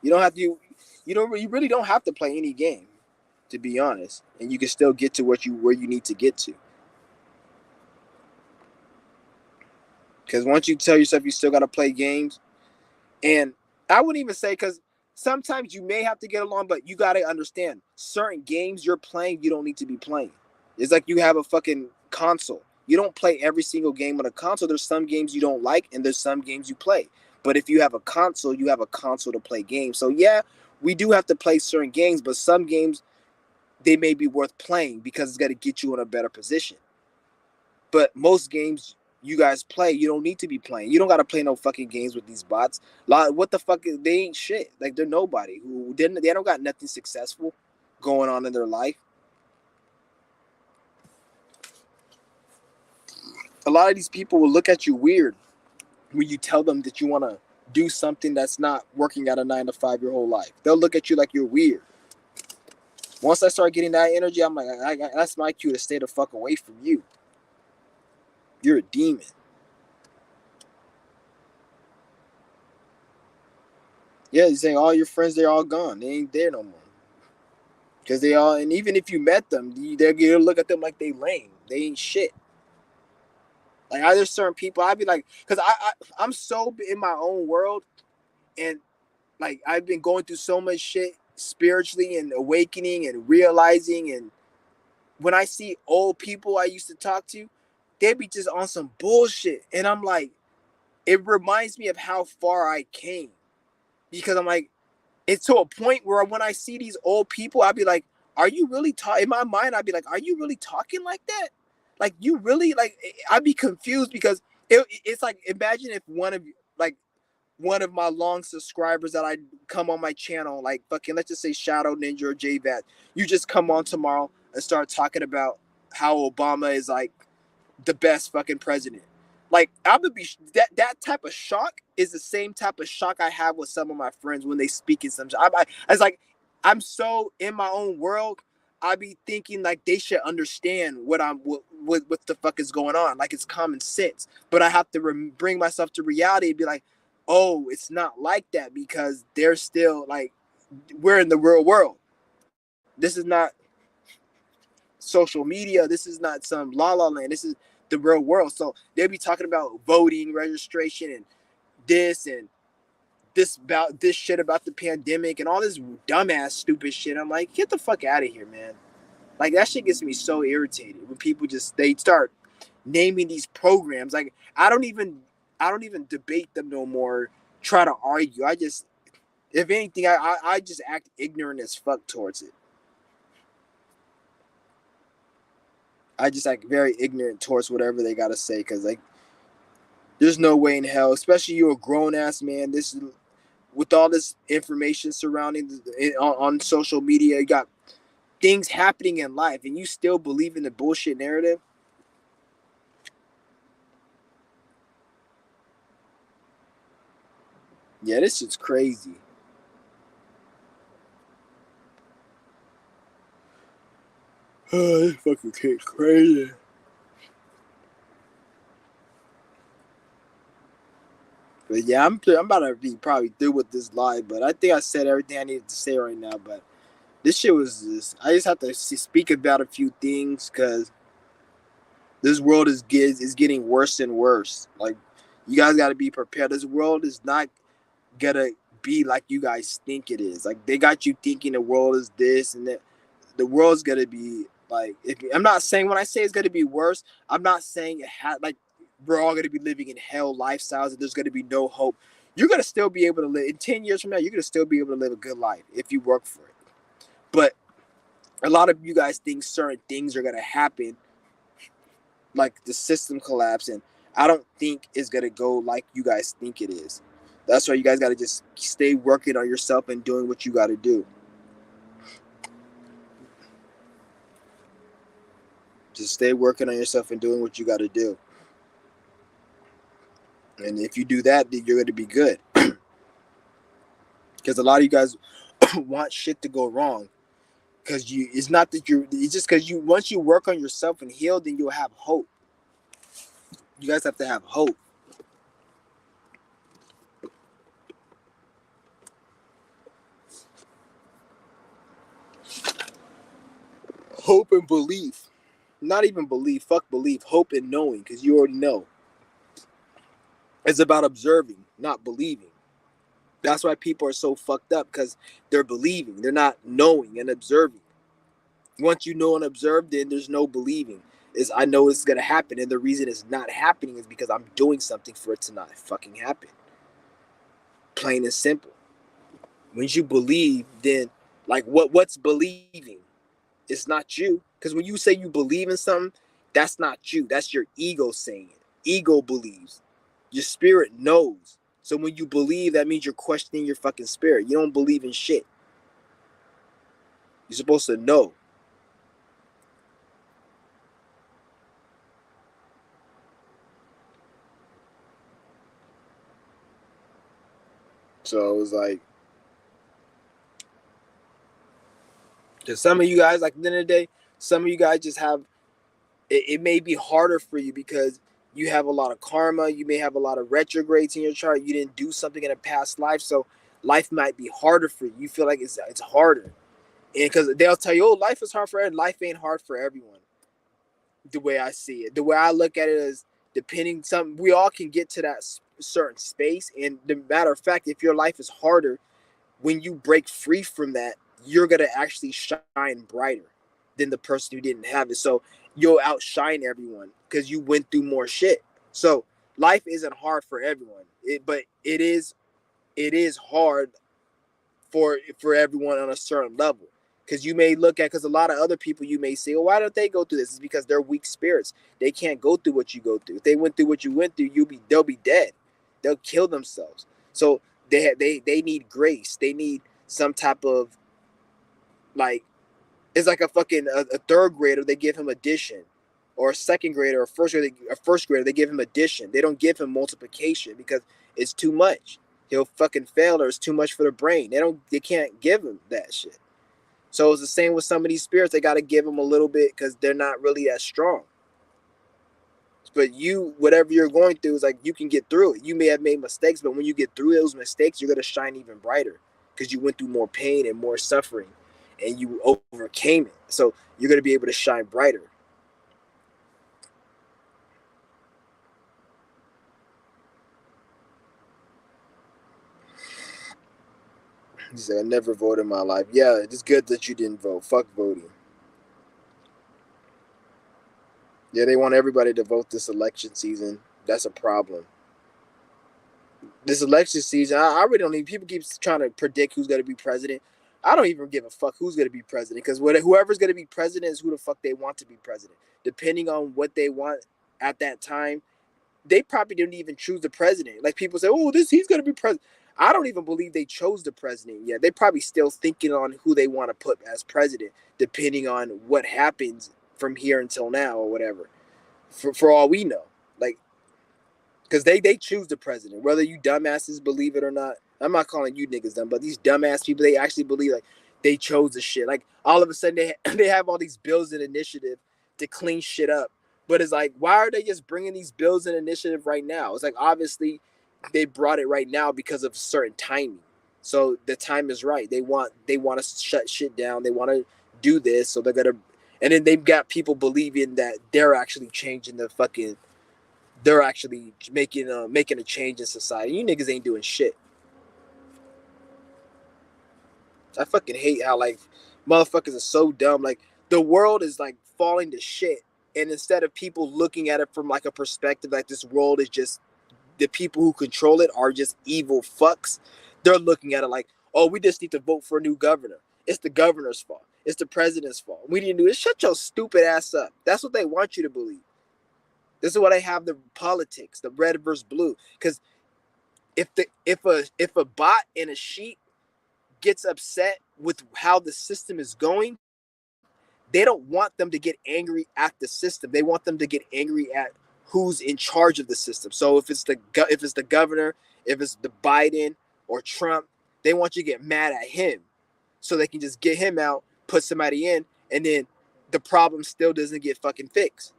Speaker 1: You don't have to. You really don't have to play any game, to be honest, and you can still get to where you need to get to. Because once you tell yourself you still got to play games, and I wouldn't even say, because sometimes you may have to get along, but you got to understand certain games you're playing, you don't need to be playing. It's like you have a fucking console. You don't play every single game on a console. There's some games you don't like, and there's some games you play. But if you have a console, you have a console to play games. So yeah, we do have to play certain games, but some games, they may be worth playing because it's got to get you in a better position. But most games you guys play, you don't need to be playing. You don't got to play no fucking games with these bots. What the fuck? They ain't shit. Like, they're nobody. Who didn't? They don't got nothing successful going on in their life. A lot of these people will look at you weird when you tell them that you want to do something that's not working at a 9 to 5 your whole life. They'll look at you like you're weird. Once I start getting that energy, I'm like, that's my cue to stay the fuck away from you. You're a demon. Yeah, you're saying all your friends, they're all gone. They ain't there no more. Because they all, and even if you met them, they're going to look at them like they lame. They ain't shit. Like, there's certain people, I'd be like, because I'm so in my own world, and like, I've been going through so much shit spiritually and awakening and realizing. And when I see old people I used to talk to, they be just on some bullshit. And I'm like, it reminds me of how far I came. Because I'm like, it's to a point where when I see these old people, I'd be like, are you really talking? In my mind, I'd be like, are you really talking like that? Like, you really, like, I'd be confused because it's like, imagine if one of my long subscribers that I come on my channel, like fucking, let's just say Shadow Ninja or JVat, you just come on tomorrow and start talking about how Obama is like the best fucking president. Like, I would be that type of shock is the same type of shock I have with some of my friends when they speak in some. It's like I'm so in my own world. I be thinking like they should understand what the fuck is going on. Like, it's common sense, but I have to bring myself to reality and be like, oh, it's not like that because they're still like, we're in the real world. This is not social media. This is not some la la land. This is the real world. So they'll be talking about voting registration and this and this about this shit about the pandemic and all this dumbass stupid shit. I'm like, get the fuck out of here, man. Like, that shit gets me so irritated when people just, they start naming these programs. Like, I don't even debate them no more, try to argue. I just, if anything, I just act ignorant as fuck towards it. I just act very ignorant towards whatever they gotta say, because like, there's no way in hell, especially you're a grown ass man. This is with all this information surrounding on social media. You got things happening in life, and you still believe in the bullshit narrative. Yeah, this shit's crazy. Oh, this fucking kid's crazy. But yeah, I'm about to be probably through with this live, but I think I said everything I needed to say right now. But this shit was just, I just have to speak about a few things because this world is getting worse and worse. Like, you guys got to be prepared. This world is not gonna be like you guys think it is. Like, they got you thinking the world is this and that. The world's gonna be like, I'm not saying, when I say it's gonna be worse, I'm not saying like we're all gonna be living in hell lifestyles and there's gonna be no hope. You're gonna still be able to live in 10 years from now. You're gonna still be able to live a good life if you work for it. But a lot of you guys think certain things are gonna happen, like the system collapse, and I don't think it's gonna go like you guys think it is. That's why you guys gotta just stay working on yourself and doing what you gotta do. Just stay working on yourself and doing what you gotta do. And if you do that, then you're gonna be good. Because a lot of you guys want shit to go wrong. Because it's not that it's just because once you work on yourself and heal, then you'll have hope. You guys have to have hope. Hope and belief. Not even belief. Fuck belief. Hope and knowing. Because you already know. It's about observing, not believing. That's why people are so fucked up, because they're believing. They're not knowing and observing. Once you know and observe, then there's no believing. Is I know it's gonna happen, and the reason it's not happening is because I'm doing something for it to not fucking happen. Plain and simple. When you believe, then like what's believing? It's not you. Because when you say you believe in something, that's not you. That's your ego saying it. Ego believes. Your spirit knows. So when you believe, that means you're questioning your fucking spirit. You don't believe in shit. You're supposed to know. So it was like, because some of you guys, like at the end of the day, some of you guys just have, it may be harder for you because you have a lot of karma. You may have a lot of retrogrades in your chart. You didn't do something in a past life. So life might be harder for you. You feel like it's harder. And because they'll tell you, oh, life is hard for everyone. Life ain't hard for everyone. The way I see it, the way I look at it is, depending, some we all can get to that certain space. And the matter of fact, if your life is harder, when you break free from that, you're gonna actually shine brighter than the person who didn't have it. So you'll outshine everyone because you went through more shit. So life isn't hard for everyone, but it is hard for everyone on a certain level. Because you may look at, because a lot of other people, you may say, well, why don't they go through this? It's because they're weak spirits. They can't go through what you go through. If they went through what you went through, they'll be dead. They'll kill themselves. So they need grace. They need some type of, like, it's like a third grader, they give him addition, or a second grader, or a first grader, they give him addition. They don't give him multiplication because it's too much. He'll fucking fail, or it's too much for the brain. They can't give him that shit. So it's the same with some of these spirits. They got to give them a little bit because they're not really as strong. But you, whatever you're going through, is like you can get through it. You may have made mistakes, but when you get through those mistakes, you're gonna shine even brighter because you went through more pain and more suffering, and you overcame it. So you're gonna be able to shine brighter. He said, "I never voted in my life." Yeah, it's good that you didn't vote. Fuck voting. Yeah, they want everybody to vote this election season. That's a problem. This election season, I really don't even. People keep trying to predict who's going to be president. I don't even give a fuck who's going to be president, because whoever's going to be president is who the fuck they want to be president. Depending on what they want at that time, they probably didn't even choose the president. Like people say, oh, he's going to be president. I don't even believe they chose the president yet. They probably still thinking on who they want to put as president, depending on what happens from here until now or whatever. For all we know, like, because they choose the president, whether you dumbasses believe it or not. I'm not calling you niggas dumb, but these dumbass people, they actually believe like they chose the shit. Like all of a sudden they have all these bills and initiative to clean shit up. But it's like, why are they just bringing these bills and initiative right now? It's like, obviously they brought it right now because of certain timing. So the time is right. They want to shut shit down. They want to do this. So they're gonna, and then they've got people believing that they're actually making a change in society. You niggas ain't doing shit. I fucking hate how, like, motherfuckers are so dumb. Like, the world is like falling to shit, and instead of people looking at it from like a perspective like this world is just, the people who control it are just evil fucks, they're looking at it like, oh, we just need to vote for a new governor. It's the governor's fault. It's the president's fault. We didn't do it. Shut your stupid ass up. That's what they want you to believe. This is what I have, the politics, the red versus blue. Because if a bot in a sheet gets upset with how the system is going, they don't want them to get angry at the system. They want them to get angry at who's in charge of the system. So if it's the governor, if it's the Biden or Trump, they want you to get mad at him, so they can just get him out, put somebody in, and then the problem still doesn't get fucking fixed.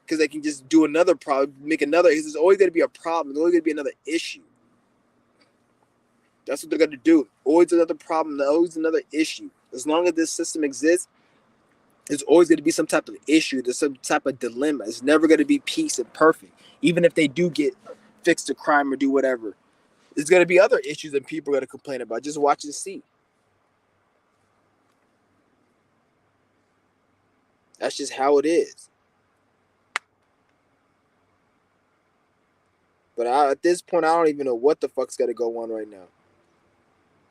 Speaker 1: Because they can just do another problem, make another. There's always going to be a problem. There's always going to be another issue. That's what they're going to do. Always another problem. Always another issue. As long as this system exists, There's always going to be some type of issue. There's some type of dilemma. It's never going to be peace and perfect. Even if they do get fixed a crime or do whatever, there's going to be other issues that people are going to complain about. Just watch and see. That's just how it is. But at this point, I don't even know what the fuck's got to go on right now.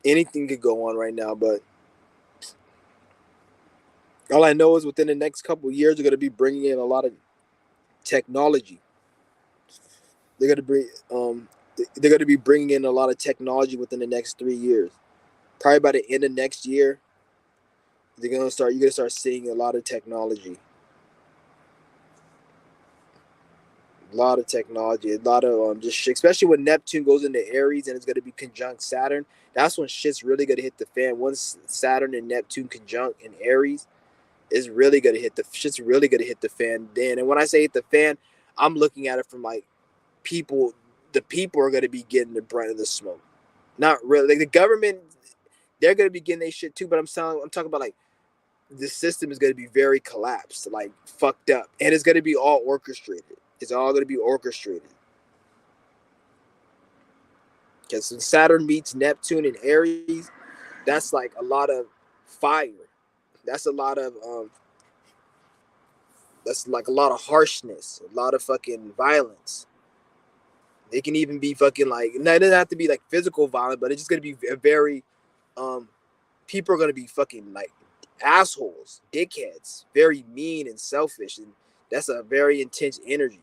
Speaker 1: Anything could go on right now, but all I know is within the next couple of years, they're going to be bringing in a lot of technology. They're going to bring, they're going to be bringing in a lot of technology within the next 3 years. Probably by the end of next year, they're going to start. You're going to start seeing a lot of technology. A lot of technology, a lot of just shit, especially when Neptune goes into Aries and it's going to be conjunct Saturn. That's when shit's really going to hit the fan. Once Saturn and Neptune conjunct in Aries, is really gonna hit the shit's really gonna hit the fan then. And when I say hit the fan, I'm looking at it from like people. The people are gonna be getting the brunt of the smoke. Not really. Like the government, they're gonna be getting their shit too. But I'm talking about like the system is gonna be very collapsed, like fucked up, and it's gonna be all orchestrated. It's all gonna be orchestrated. Because when Saturn meets Neptune and Aries, that's like a lot of fire. That's a lot of that's like a lot of harshness, a lot of fucking violence. It can even be fucking like, no, it doesn't have to be like physical violence, but it's just gonna be a very, people are gonna be fucking like assholes, dickheads, very mean and selfish, and that's a very intense energy.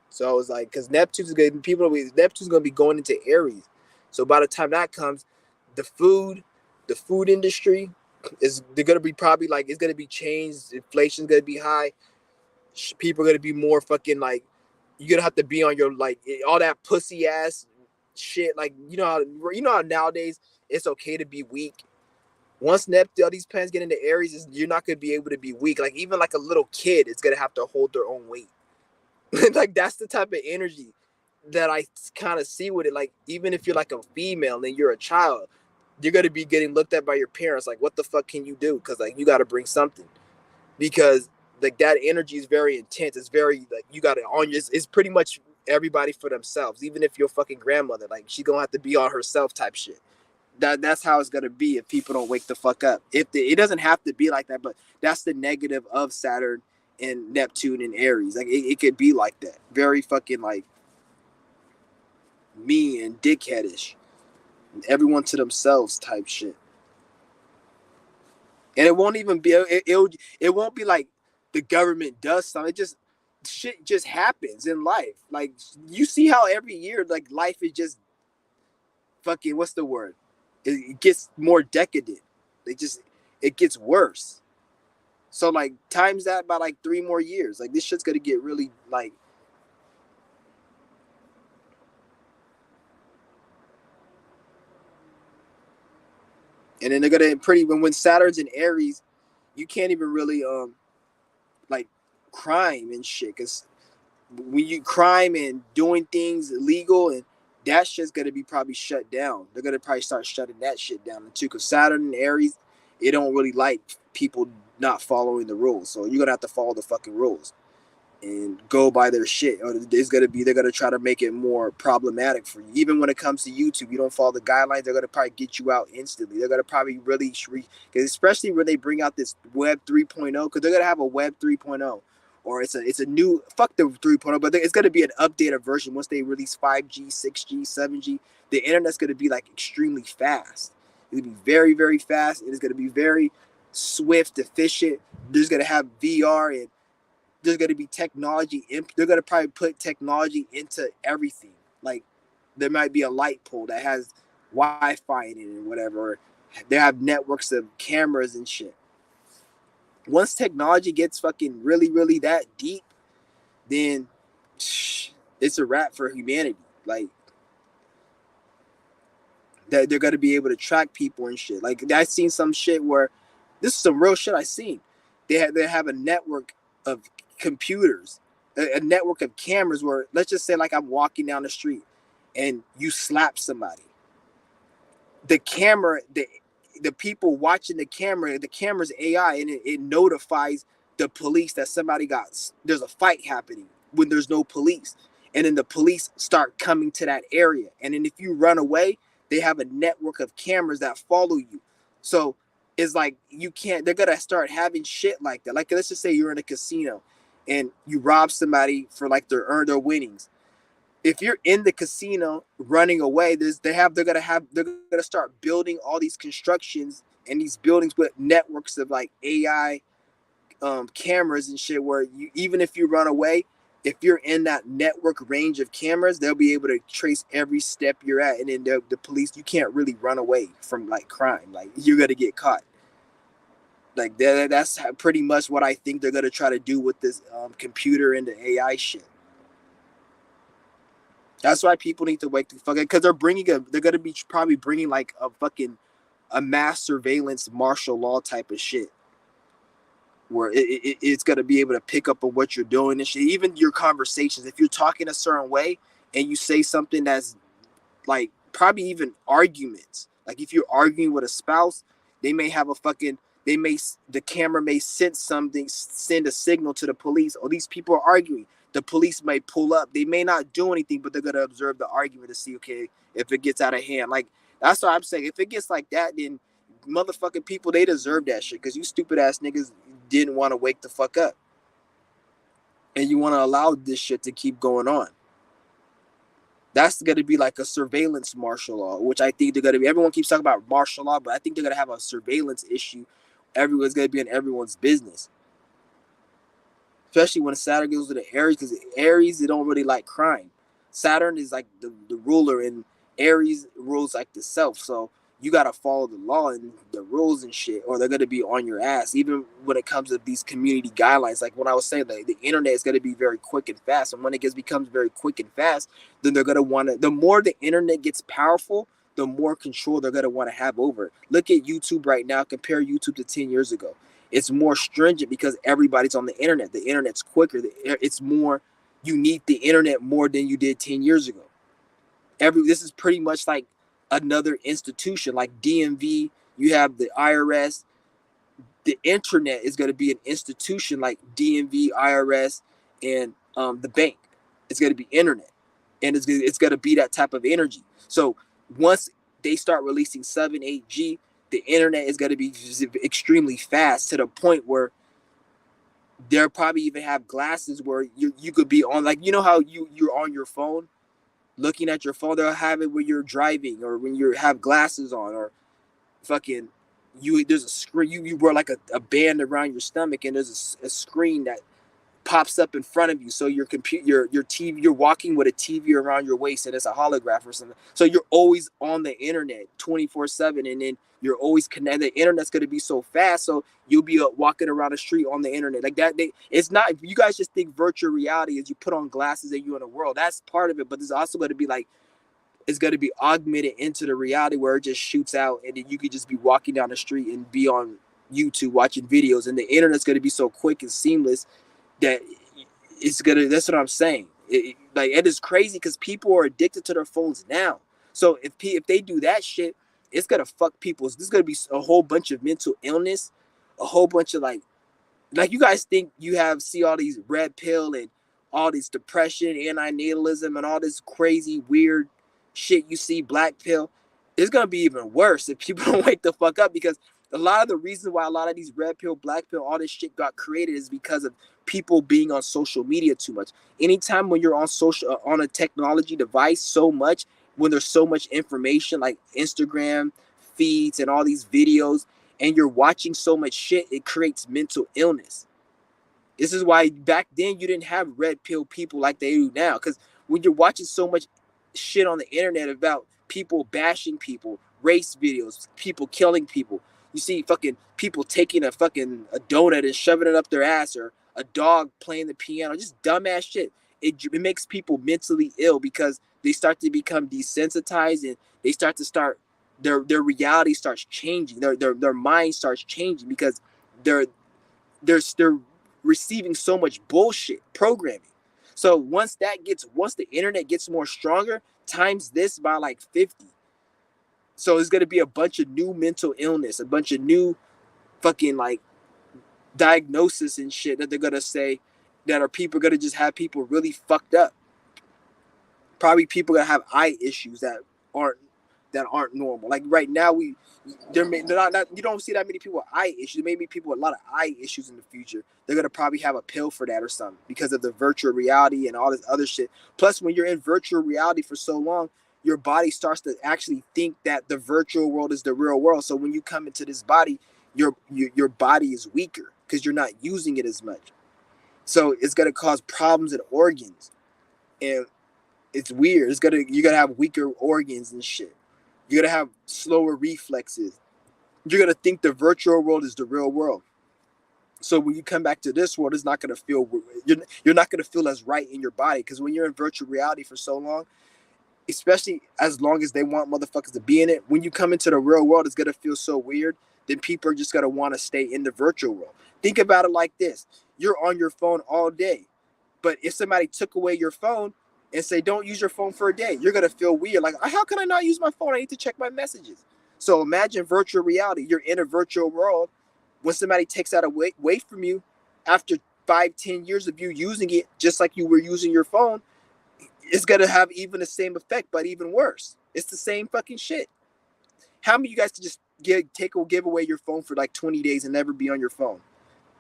Speaker 1: So it's like, because Neptune's gonna be going into Aries, so by the time that comes, the food industry is they're gonna be probably like it's gonna be changed. Inflation's gonna be high. People are gonna be more fucking like you're gonna have to be on your like all that pussy ass shit. Like you know how nowadays it's okay to be weak. Once all these planets get into Aries, you're not gonna be able to be weak. Like even like a little kid is gonna have to hold their own weight. Like that's the type of energy that I kind of see with it. Like even if you're like a female and you're a child, you're gonna be getting looked at by your parents. Like what the fuck can you do? Because like you got to bring something. Because like that energy is very intense. It's very like you got it on your. It's pretty much everybody for themselves. Even if your fucking grandmother, like she gonna have to be on herself type shit. That's how it's gonna be if people don't wake the fuck up. It doesn't have to be like that, but that's the negative of Saturn and Neptune and Aries. Like it could be like that. Very fucking like mean and dickheadish. Everyone to themselves type shit. And it won't even be it won't be like the government does something. It just shit just happens in life. Like you see how every year like life is just fucking what's the word? It gets more decadent. It gets worse. So like times that by like 3 more years. Like this shit's gonna get really like and then they're gonna when Saturn's in Aries, you can't even really like crime and shit because when you crime and doing things illegal and that shit's gonna be probably shut down. They're gonna probably start shutting that shit down too. Cause Saturn and Aries, it don't really like people not following the rules. So you're gonna have to follow the fucking rules and go by their shit. Or they're gonna try to make it more problematic for you. Even when it comes to YouTube, you don't follow the guidelines, they're gonna probably get you out instantly. They're gonna probably really because especially when they bring out this Web 3.0, because they're gonna have a Web 3.0. Or it's a new fuck the 3.0, but it's gonna be an updated version once they release 5G, 6G, 7G. The internet's gonna be like extremely fast. It's gonna be very, very fast. It is gonna be very swift, efficient. There's gonna have VR and there's going to be technology. They're going to probably put technology into everything. Like there might be a light pole that has Wi-Fi in it and whatever. They have networks of cameras and shit. Once technology gets fucking really, really that deep, then it's a wrap for humanity. Like that they're going to be able to track people and shit. Like I seen some shit where this is some real shit I seen. They have a network of computers, a network of cameras where let's just say like I'm walking down the street and you slap somebody. The camera, the people watching the camera's AI, and it notifies the police that there's a fight happening when there's no police. And then the police start coming to that area. And then if you run away, they have a network of cameras that follow you. So it's like they're gonna start having shit like that. Like let's just say you're in a casino and you rob somebody for like their winnings. If you're in the casino running away, they're gonna start building all these constructions and these buildings with networks of like AI cameras and shit, where even if you run away, if you're in that network range of cameras, they'll be able to trace every step you're at. And then the police, you can't really run away from like crime. Like you're gonna get caught. Like that's pretty much what I think they're gonna try to do with this computer and the AI shit. That's why people need to wake the fuck up, because they're gonna be probably bringing like a mass surveillance martial law type of shit, where it's gonna be able to pick up on what you're doing and shit. Even your conversations, if you're talking a certain way and you say something that's like probably even arguments. Like if you're arguing with a spouse, they may have a fucking the camera may send a signal to the police. Oh, these people are arguing. The police may pull up. They may not do anything, but they're gonna observe the argument to see, okay, if it gets out of hand. Like that's what I'm saying. If it gets like that, then motherfucking people, they deserve that shit, because you stupid ass niggas didn't want to wake the fuck up, and you want to allow this shit to keep going on. That's going to be like a surveillance martial law, which I think they're going to be. Everyone keeps talking about martial law, but I think they're going to have a surveillance issue. Everyone's going to be in everyone's business, especially when Saturn goes to the Aries, because Aries, they don't really like crime. Saturn is like the ruler, and Aries rules like the self. So you got to follow the law and the rules and shit, or they're going to be on your ass. Even when it comes to these community guidelines, like when I was saying, like the internet is going to be very quick and fast. And when it becomes very quick and fast, then they're going to want to, the more the internet gets powerful, the more control they're going to want to have over it. Look at YouTube right now. Compare YouTube to 10 years ago. It's more stringent because everybody's on the internet. The internet's quicker. It's more, you need the internet more than you did 10 years ago. This is pretty much like another institution, like DMV. You have the IRS. The internet is going to be an institution like DMV, IRS, and the bank. It's going to be internet, and it's going to be that type of energy. So once they start releasing 7, 8G, the internet is going to be extremely fast, to the point where they'll probably even have glasses where you could be on, like, you know how you're on your phone looking at your phone. They'll have it when you're driving, or when you have glasses on, or fucking there's a screen, you wear like a band around your stomach, and there's a screen that pops up in front of you. So your TV, you're walking with a TV around your waist, and it's a holograph or something. So you're always on the internet 24/7, and then you're always connected. The internet's going to be so fast, so you'll be walking around the street on the internet like that. It's not, you guys just think virtual reality is you put on glasses and you're in the world. That's part of it, but there's also going to be like, it's going to be augmented into the reality where it just shoots out, and then you could just be walking down the street and be on YouTube watching videos, and the internet's going to be so quick and seamless that that's what I'm saying. Like, it is crazy because people are addicted to their phones now. So if they do that shit, it's gonna fuck people. There's gonna be a whole bunch of mental illness, a whole bunch of like you guys think see all these red pill and all this depression, antinatalism, and all this crazy weird shit you see, black pill. It's gonna be even worse if people don't wake the fuck up, because a lot of the reasons why a lot of these red pill, black pill, all this shit got created is because of people being on social media too much. Anytime when you're on a technology device so much, when there's so much information like Instagram feeds and all these videos, and you're watching so much shit, it creates mental illness. This is why back then you didn't have red pill people like they do now, because when you're watching so much shit on the internet about people bashing people, race videos, people killing people, you see fucking people taking a donut and shoving it up their ass, or a dog playing the piano, just dumbass shit. It makes people mentally ill, because they start to become desensitized, and they start their reality starts changing. Their mind starts changing, because they're receiving so much bullshit programming. So once the internet gets more stronger, times this by like 50, So it's gonna be a bunch of new mental illness, a bunch of new fucking like diagnosis and shit that they're gonna say that are people gonna just have people really fucked up. Probably people that have eye issues aren't aren't normal. Like right now, they're not you don't see that many people with eye issues. There may be people with a lot of eye issues in the future. They're gonna probably have a pill for that or something because of the virtual reality and all this other shit. Plus, when you're in virtual reality for so long, your body starts to actually think that the virtual world is the real world. So when you come into this body, your body is weaker because you're not using it as much. So it's gonna cause problems in organs, and it's weird. You're gonna have weaker organs and shit. You're gonna have slower reflexes. You're gonna think the virtual world is the real world. So when you come back to this world, it's not gonna feel you're not gonna feel as right in your body because when you're in virtual reality for so long, especially as long as they want motherfuckers to be in it, when you come into the real world, it's gonna feel so weird. Then people are just gonna want to stay in the virtual world. Think about it like this: you're on your phone all day, but if somebody took away your phone and say don't use your phone for a day, you're gonna feel weird. Like, how can I not use my phone? I need to check my messages. So imagine virtual reality. You're in a virtual world. When somebody takes that away from you, after 5-10 years of you using it just like you were using your phone, it's gonna have even the same effect, but even worse. It's the same fucking shit. How many of you guys could just give away your phone for like 20 days and never be on your phone?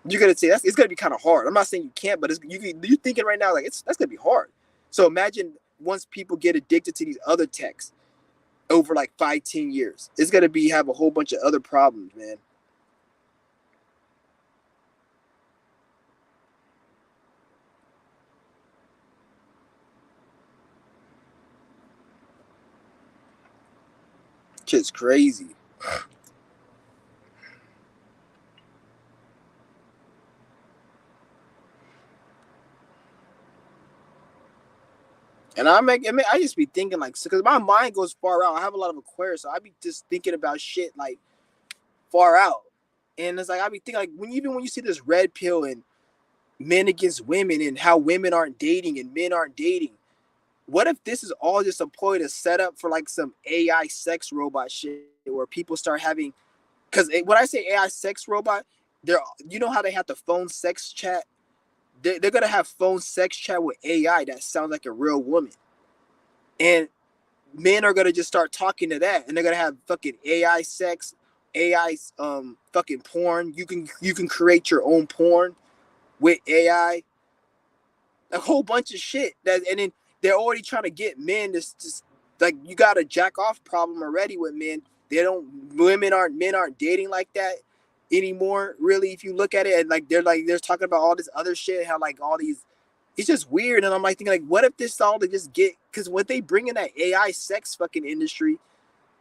Speaker 1: You're gonna say it's gonna be kind of hard. I'm not saying you can't, but you're thinking right now like that's gonna be hard. So imagine once people get addicted to these other techs over like 5-10 years, it's gonna have a whole bunch of other problems, man. Shit's crazy. And I just be thinking like, because my mind goes far out. I have a lot of Aquarius, so I be just thinking about shit like far out. And it's like I be thinking like even when you see this red pill and men against women and how women aren't dating and men aren't dating, what if this is all just a ploy to set up for like some AI sex robot shit where people start having? Because when I say AI sex robot, they're you know how they have the phone sex chat. They're gonna have phone sex chat with AI that sounds like a real woman, and men are gonna just start talking to that, and they're gonna have fucking AI sex, AI fucking porn. You can create your own porn with AI, a whole bunch of shit. And then they're already trying to get men to just like you got a jack off problem already with men. They don't men aren't dating like that anymore. Really, if you look at it, and they're talking about all this other shit, how like all these it's just weird. And I'm like thinking like, what if this all to just get because when they bring in that AI sex fucking industry,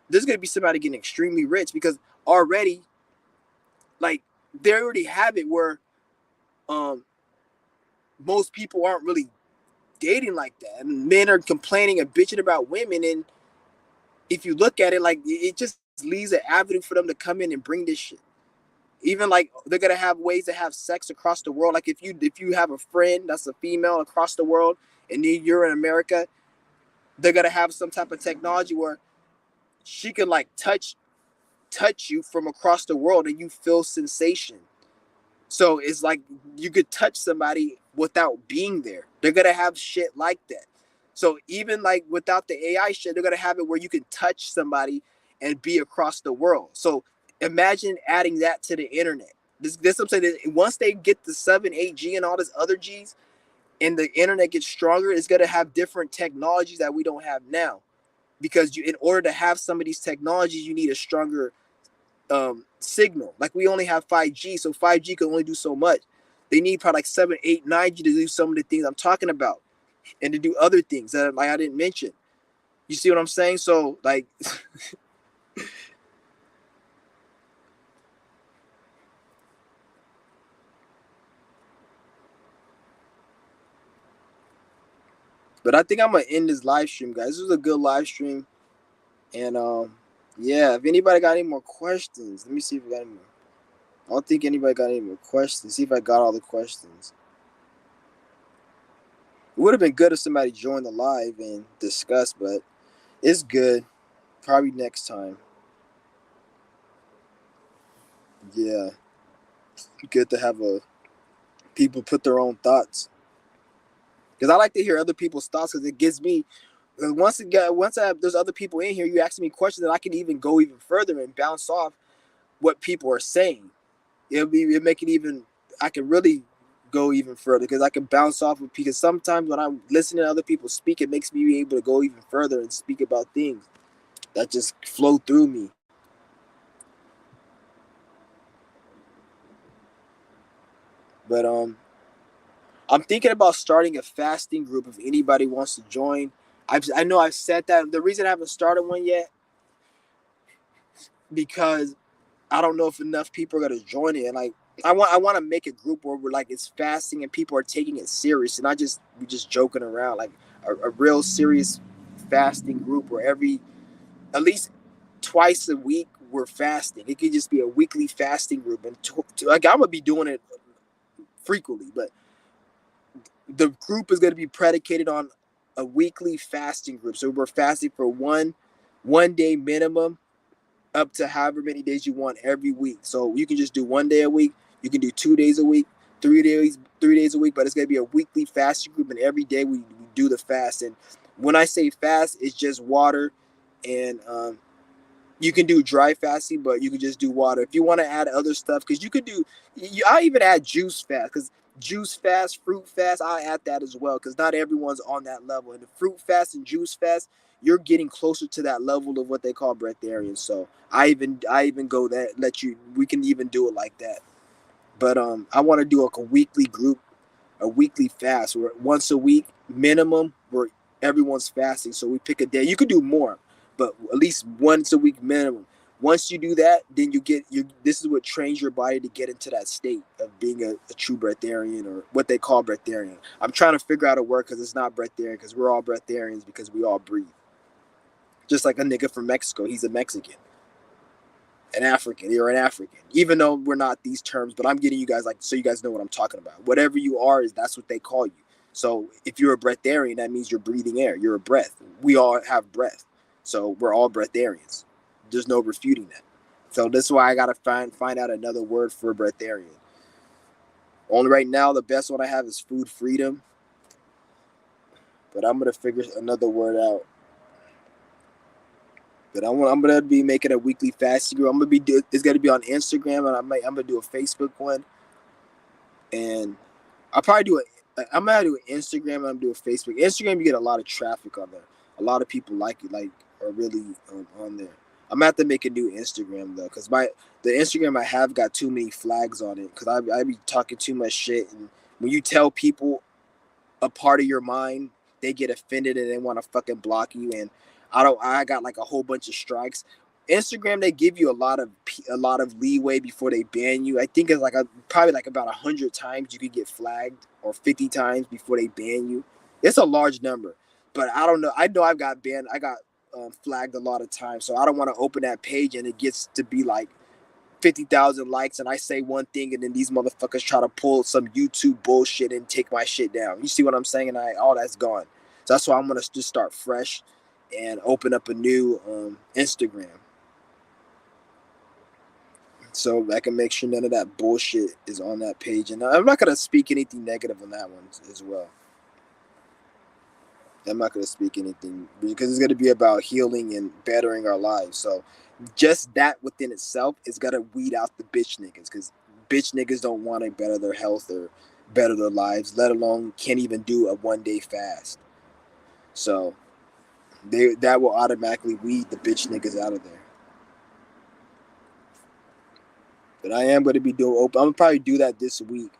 Speaker 1: there's gonna be somebody getting extremely rich because already like they already have it where um most people aren't really dating like that. And men are complaining and bitching about women. And if you look at it, like it just leaves an avenue for them to come in and bring this shit. Even like they're gonna have ways to have sex across the world. Like if you have a friend that's a female across the world and you're in America, they're gonna have some type of technology where she can like touch you from across the world and you feel sensation. So it's like you could touch somebody without being there. They're gonna have shit like that. So even like without the AI shit, they're gonna have it where you can touch somebody and be across the world. So imagine adding that to the internet. This I'm saying. Once they get the 7, 8G and all this other G's, and the internet gets stronger, it's gonna have different technologies that we don't have now. Because in order to have some of these technologies, you need a stronger signal. Like we only have 5G, so 5G can only do so much. They need probably like 7, 8, 9G to do some of the things I'm talking about, and to do other things that like I didn't mention. You see what I'm saying? So like, but I think I'm gonna end this live stream, guys. This was a good live stream, and yeah. If anybody got any more questions, let me see if we got any more. I don't think anybody got any more questions. See if I got all the questions. It would have been good if somebody joined the live and discussed, but it's good. Probably next time. Yeah, good to have a people put their own thoughts, because I like to hear other people's thoughts because it gives me. There's other people in here, you ask me questions, and I can even go even further and bounce off what people are saying. It make it even. I can really go even further because I can bounce off of, because sometimes when I'm listening to other people speak, it makes me be able to go even further and speak about things that just flow through me. But I'm thinking about starting a fasting group if anybody wants to join. I know I've said that. The reason I haven't started one yet because I don't know if enough people are gonna join it. And like I want to make a group where we're like it's fasting and people are taking it serious and not just we just joking around. Like a real serious fasting group where every at least twice a week we're fasting. It could just be a weekly fasting group, and like I'm gonna be doing it frequently, but the group is going to be predicated on a weekly fasting group. So we're fasting for one day minimum, up to however many days you want every week. So you can just do 1 day a week. You can do 2 days a week, 3 days a week. But it's going to be a weekly fasting group, and every day we do the fast. And when I say fast, it's just water, and you can do dry fasting, but you can just do water. If you want to add other stuff, because you could do, I even add juice fast, because juice fast, fruit fast, I add that as well, because not everyone's on that level. And the fruit fast and juice fast, you're getting closer to that level of what they call breatharians. So I even go that let you we can even do it like that. But I want to do a weekly group, a weekly fast where once a week minimum where everyone's fasting. So we pick a day. You could do more, but at least once a week minimum. Once you do that, then you get you. This is what trains your body to get into that state of being a true breatharian, or what they call breatharian. I'm trying to figure out a word because it's not breatharian, because we're all breatharians because we all breathe. Just like a nigga from Mexico, he's a Mexican. An African, you're an African. Even though we're not these terms, but I'm getting you guys like so you guys know what I'm talking about. Whatever you are is that's what they call you. So if you're a breatharian, that means you're breathing air. You're a breath. We all have breath. So we're all breatharians. There's no refuting that. So that's why I gotta find out another word for breatharian. Only right now the best one I have is food freedom. But I'm gonna figure another word out. But I'm gonna be making a weekly fasting group. It's gonna be on Instagram, and I'm gonna do a Facebook one, and I'll probably do it. I'm gonna do an Instagram, and I'm gonna do a Facebook. Instagram, you get a lot of traffic on there. A lot of people like it, like are really on there. I'm gonna have to make a new Instagram though, because the Instagram I have got too many flags on it. Because I be talking too much shit, and when you tell people a part of your mind, they get offended and they want to fucking block you. And I got like a whole bunch of strikes. Instagram, they give you a lot of leeway before they ban you. I think it's like probably like about 100 times you could get flagged, or 50 times before they ban you. It's a large number, but I don't know. I know I've got banned. I got flagged a lot of times, so I don't want to open that page and it gets to be like 50,000 likes and I say one thing and then these motherfuckers try to pull some YouTube bullshit and take my shit down. You see what I'm saying? And all that's gone. So that's why I'm gonna just start fresh and open up a new Instagram, so I can make sure none of that bullshit is on that page. And I'm not gonna speak anything negative on that one as well. I'm not gonna speak anything because it's gonna be about healing and bettering our lives. So just that within itself is gonna weed out the bitch niggas, because bitch niggas don't want to better their health or better their lives, let alone can't even do a 1 day fast. So that will automatically weed the bitch niggas out of there. But I am gonna be doing open. I'm gonna probably do that this week.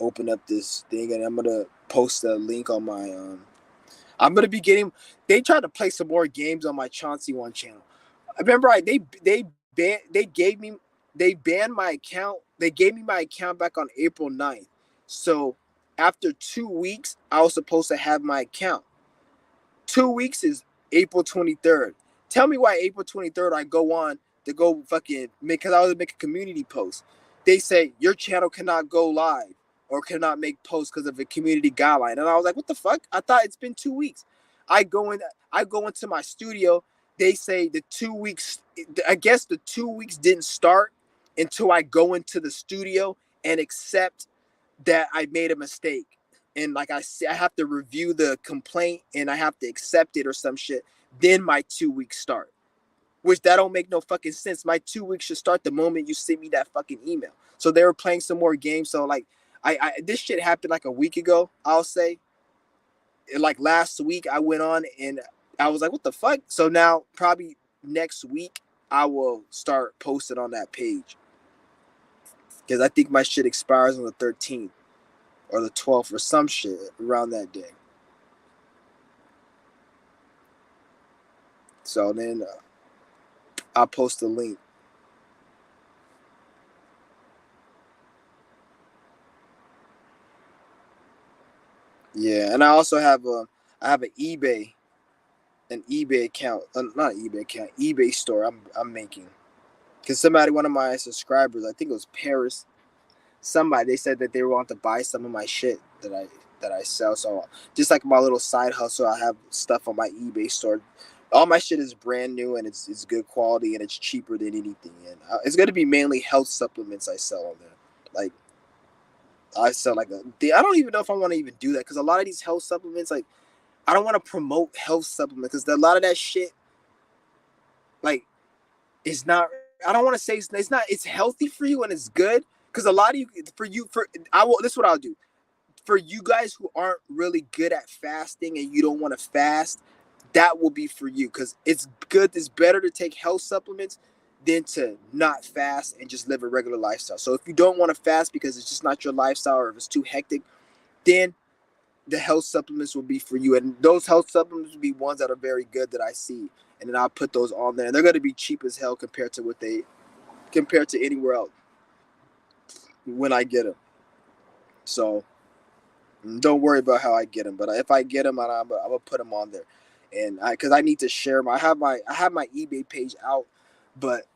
Speaker 1: Open up this thing, and I'm gonna post a link on my. I'm gonna be getting. They tried to play some more games on my Chauncey One channel. I remember they banned my account. They gave me my account back on April 9th. So after 2 weeks, I was supposed to have my account. 2 weeks is April 23rd. Tell me why April 23rd I go on to go fucking make, because I was make a community post. They say your channel cannot go live or cannot make posts because of a community guideline. And I was like, what the fuck? I thought it's been 2 weeks. I go in, I go into my studio. They say the 2 weeks, I guess the 2 weeks didn't start until I go into the studio and accept that I made a mistake. And like I said, I have to review the complaint and I have to accept it or some shit. Then my 2 weeks start. Which that don't make no fucking sense. My 2 weeks should start the moment you send me that fucking email. So they were playing some more games. So like I this shit happened like a week ago, I'll say. Like last week I went on and I was like, what the fuck? So now probably next week I will start posting on that page. Because I think my shit expires on the 13th or the 12th or some shit around that day. So then I'll post the link. Yeah, and I also have an eBay account, not an eBay account, eBay store. I'm making because somebody, one of my subscribers, I think it was Paris, somebody they said that they want to buy some of my shit that I sell. So just like my little side hustle, I have stuff on my eBay store. All my shit is brand new and it's good quality and it's cheaper than anything. And it's gonna be mainly health supplements I sell on there. Like I sell I don't even know if I want to even do that because a lot of these health supplements, like I don't want to promote health supplements because a lot of that shit, like, is not. I don't want to say it's not. It's healthy for you and it's good because a lot of for I will. This is what I'll do for you guys who aren't really good at fasting and you don't want to fast. That will be for you because it's good. It's better to take health supplements than to not fast and just live a regular lifestyle. So if you don't want to fast because it's just not your lifestyle or if it's too hectic, then the health supplements will be for you. And those health supplements will be ones that are very good that I see. And then I'll put those on there. And they're going to be cheap as hell compared to anywhere else when I get them. So don't worry about how I get them. But if I get them, I'm gonna put them on there. And because I need to share them. I have my eBay page out, but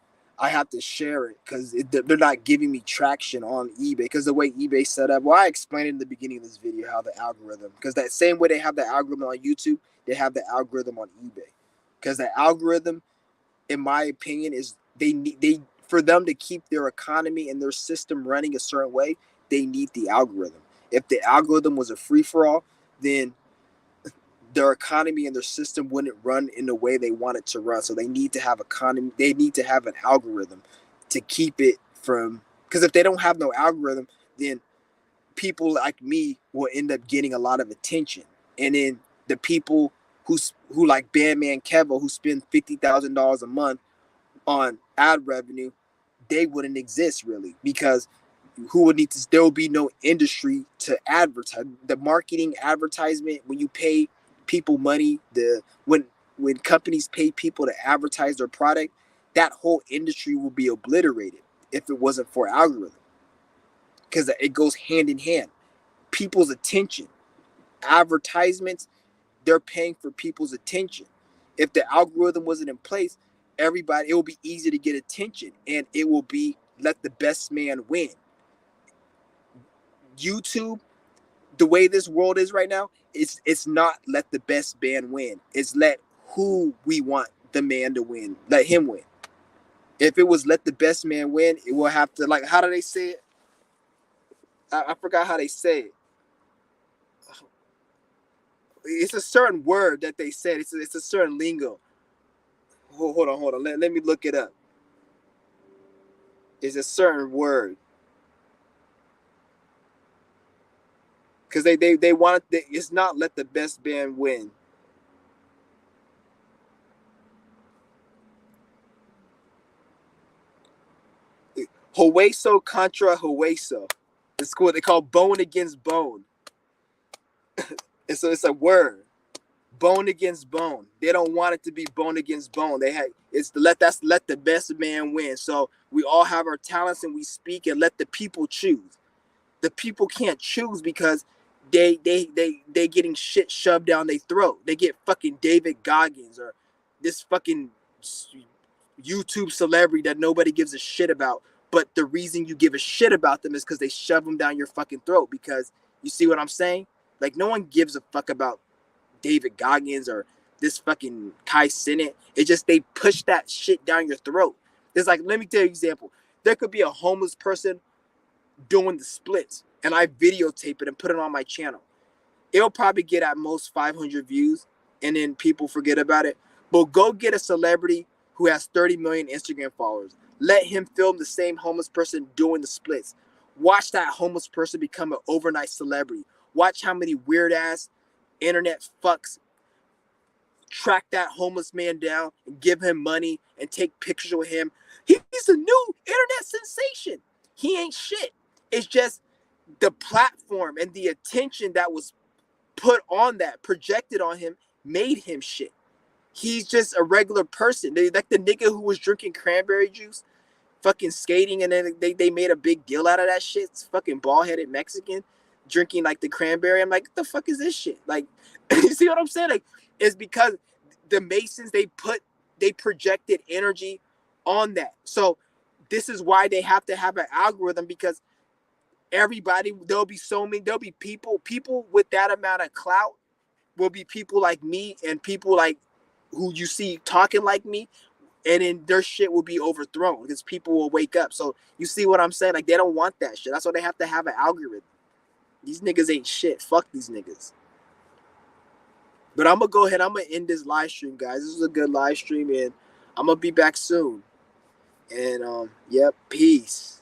Speaker 1: I have to share it because they're not giving me traction on eBay because the way eBay set up. Well, I explained in the beginning of this video how the algorithm, because that same way they have the algorithm on YouTube, they have the algorithm on eBay. Because the algorithm, in my opinion, is they for them to keep their economy and their system running a certain way, they need the algorithm. If the algorithm was a free for all, then their economy and their system wouldn't run in the way they want it to run. So they need to have economy. They need to have an algorithm to keep it from. Because if they don't have no algorithm, then people like me will end up getting a lot of attention, and then the people who like Bandman Kevo who spend $50,000 a month on ad revenue, they wouldn't exist really because who would need to there will be no industry to advertise the marketing advertisement when you pay people money when companies pay people to advertise their product, that whole industry will be obliterated if it wasn't for algorithm because it goes hand in hand. People's attention, advertisements, they're paying for people's attention. If the algorithm wasn't in place, everybody, it will be easy to get attention and it will be let the best man win. YouTube, the way this world is right now, it's not let the best man win. It's let who we want the man to win. Let him win. If it was let the best man win, it will have to, like, how do they say it? I forgot how they say it. It's a certain word that they said. It's a certain lingo. Hold on. Let me look it up. It's a certain word. Because they want it's not let the best man win. Hueso contra hueso. It's cool. They call bone against bone. It's a word. Bone against bone. They don't want it to be bone against bone. They had it's the let the best man win. So we all have our talents and we speak and let the people choose. The people can't choose because they getting shit shoved down their throat. They get fucking David Goggins or this fucking YouTube celebrity that nobody gives a shit about. But the reason you give a shit about them is because they shove them down your fucking throat. Because you see what I'm saying? Like no one gives a fuck about David Goggins or this fucking Kai Cenat. It's just they push that shit down your throat. It's like, let me tell you an example. There could be a homeless person doing the splits, and I videotape it and put it on my channel. It'll probably get at most 500 views, and then people forget about it. But go get a celebrity who has 30 million Instagram followers. Let him film the same homeless person doing the splits. Watch that homeless person become an overnight celebrity. Watch how many weird ass internet fucks track that homeless man down and give him money and take pictures with him. He's a new internet sensation. He ain't shit. It's just the platform and the attention that was put on that, projected on him, made him shit. He's just a regular person. Like the nigga who was drinking cranberry juice, fucking skating, and then they made a big deal out of that shit. It's fucking bald-headed Mexican drinking like the cranberry. I'm like, what the fuck is this shit? Like, you see what I'm saying? Like, it's because the Masons, they projected energy on that. So this is why they have to have an algorithm, because there'll be people with that amount of clout will be people like me and people like who you see talking like me, and then their shit will be overthrown because people will wake up. So you see what I'm saying? Like, they don't want that shit. That's why they have to have an algorithm. These niggas ain't shit. Fuck these niggas. But I'm gonna go ahead. I'm gonna end this live stream, guys. This was a good live stream, and I'm gonna be back soon. And yep, peace.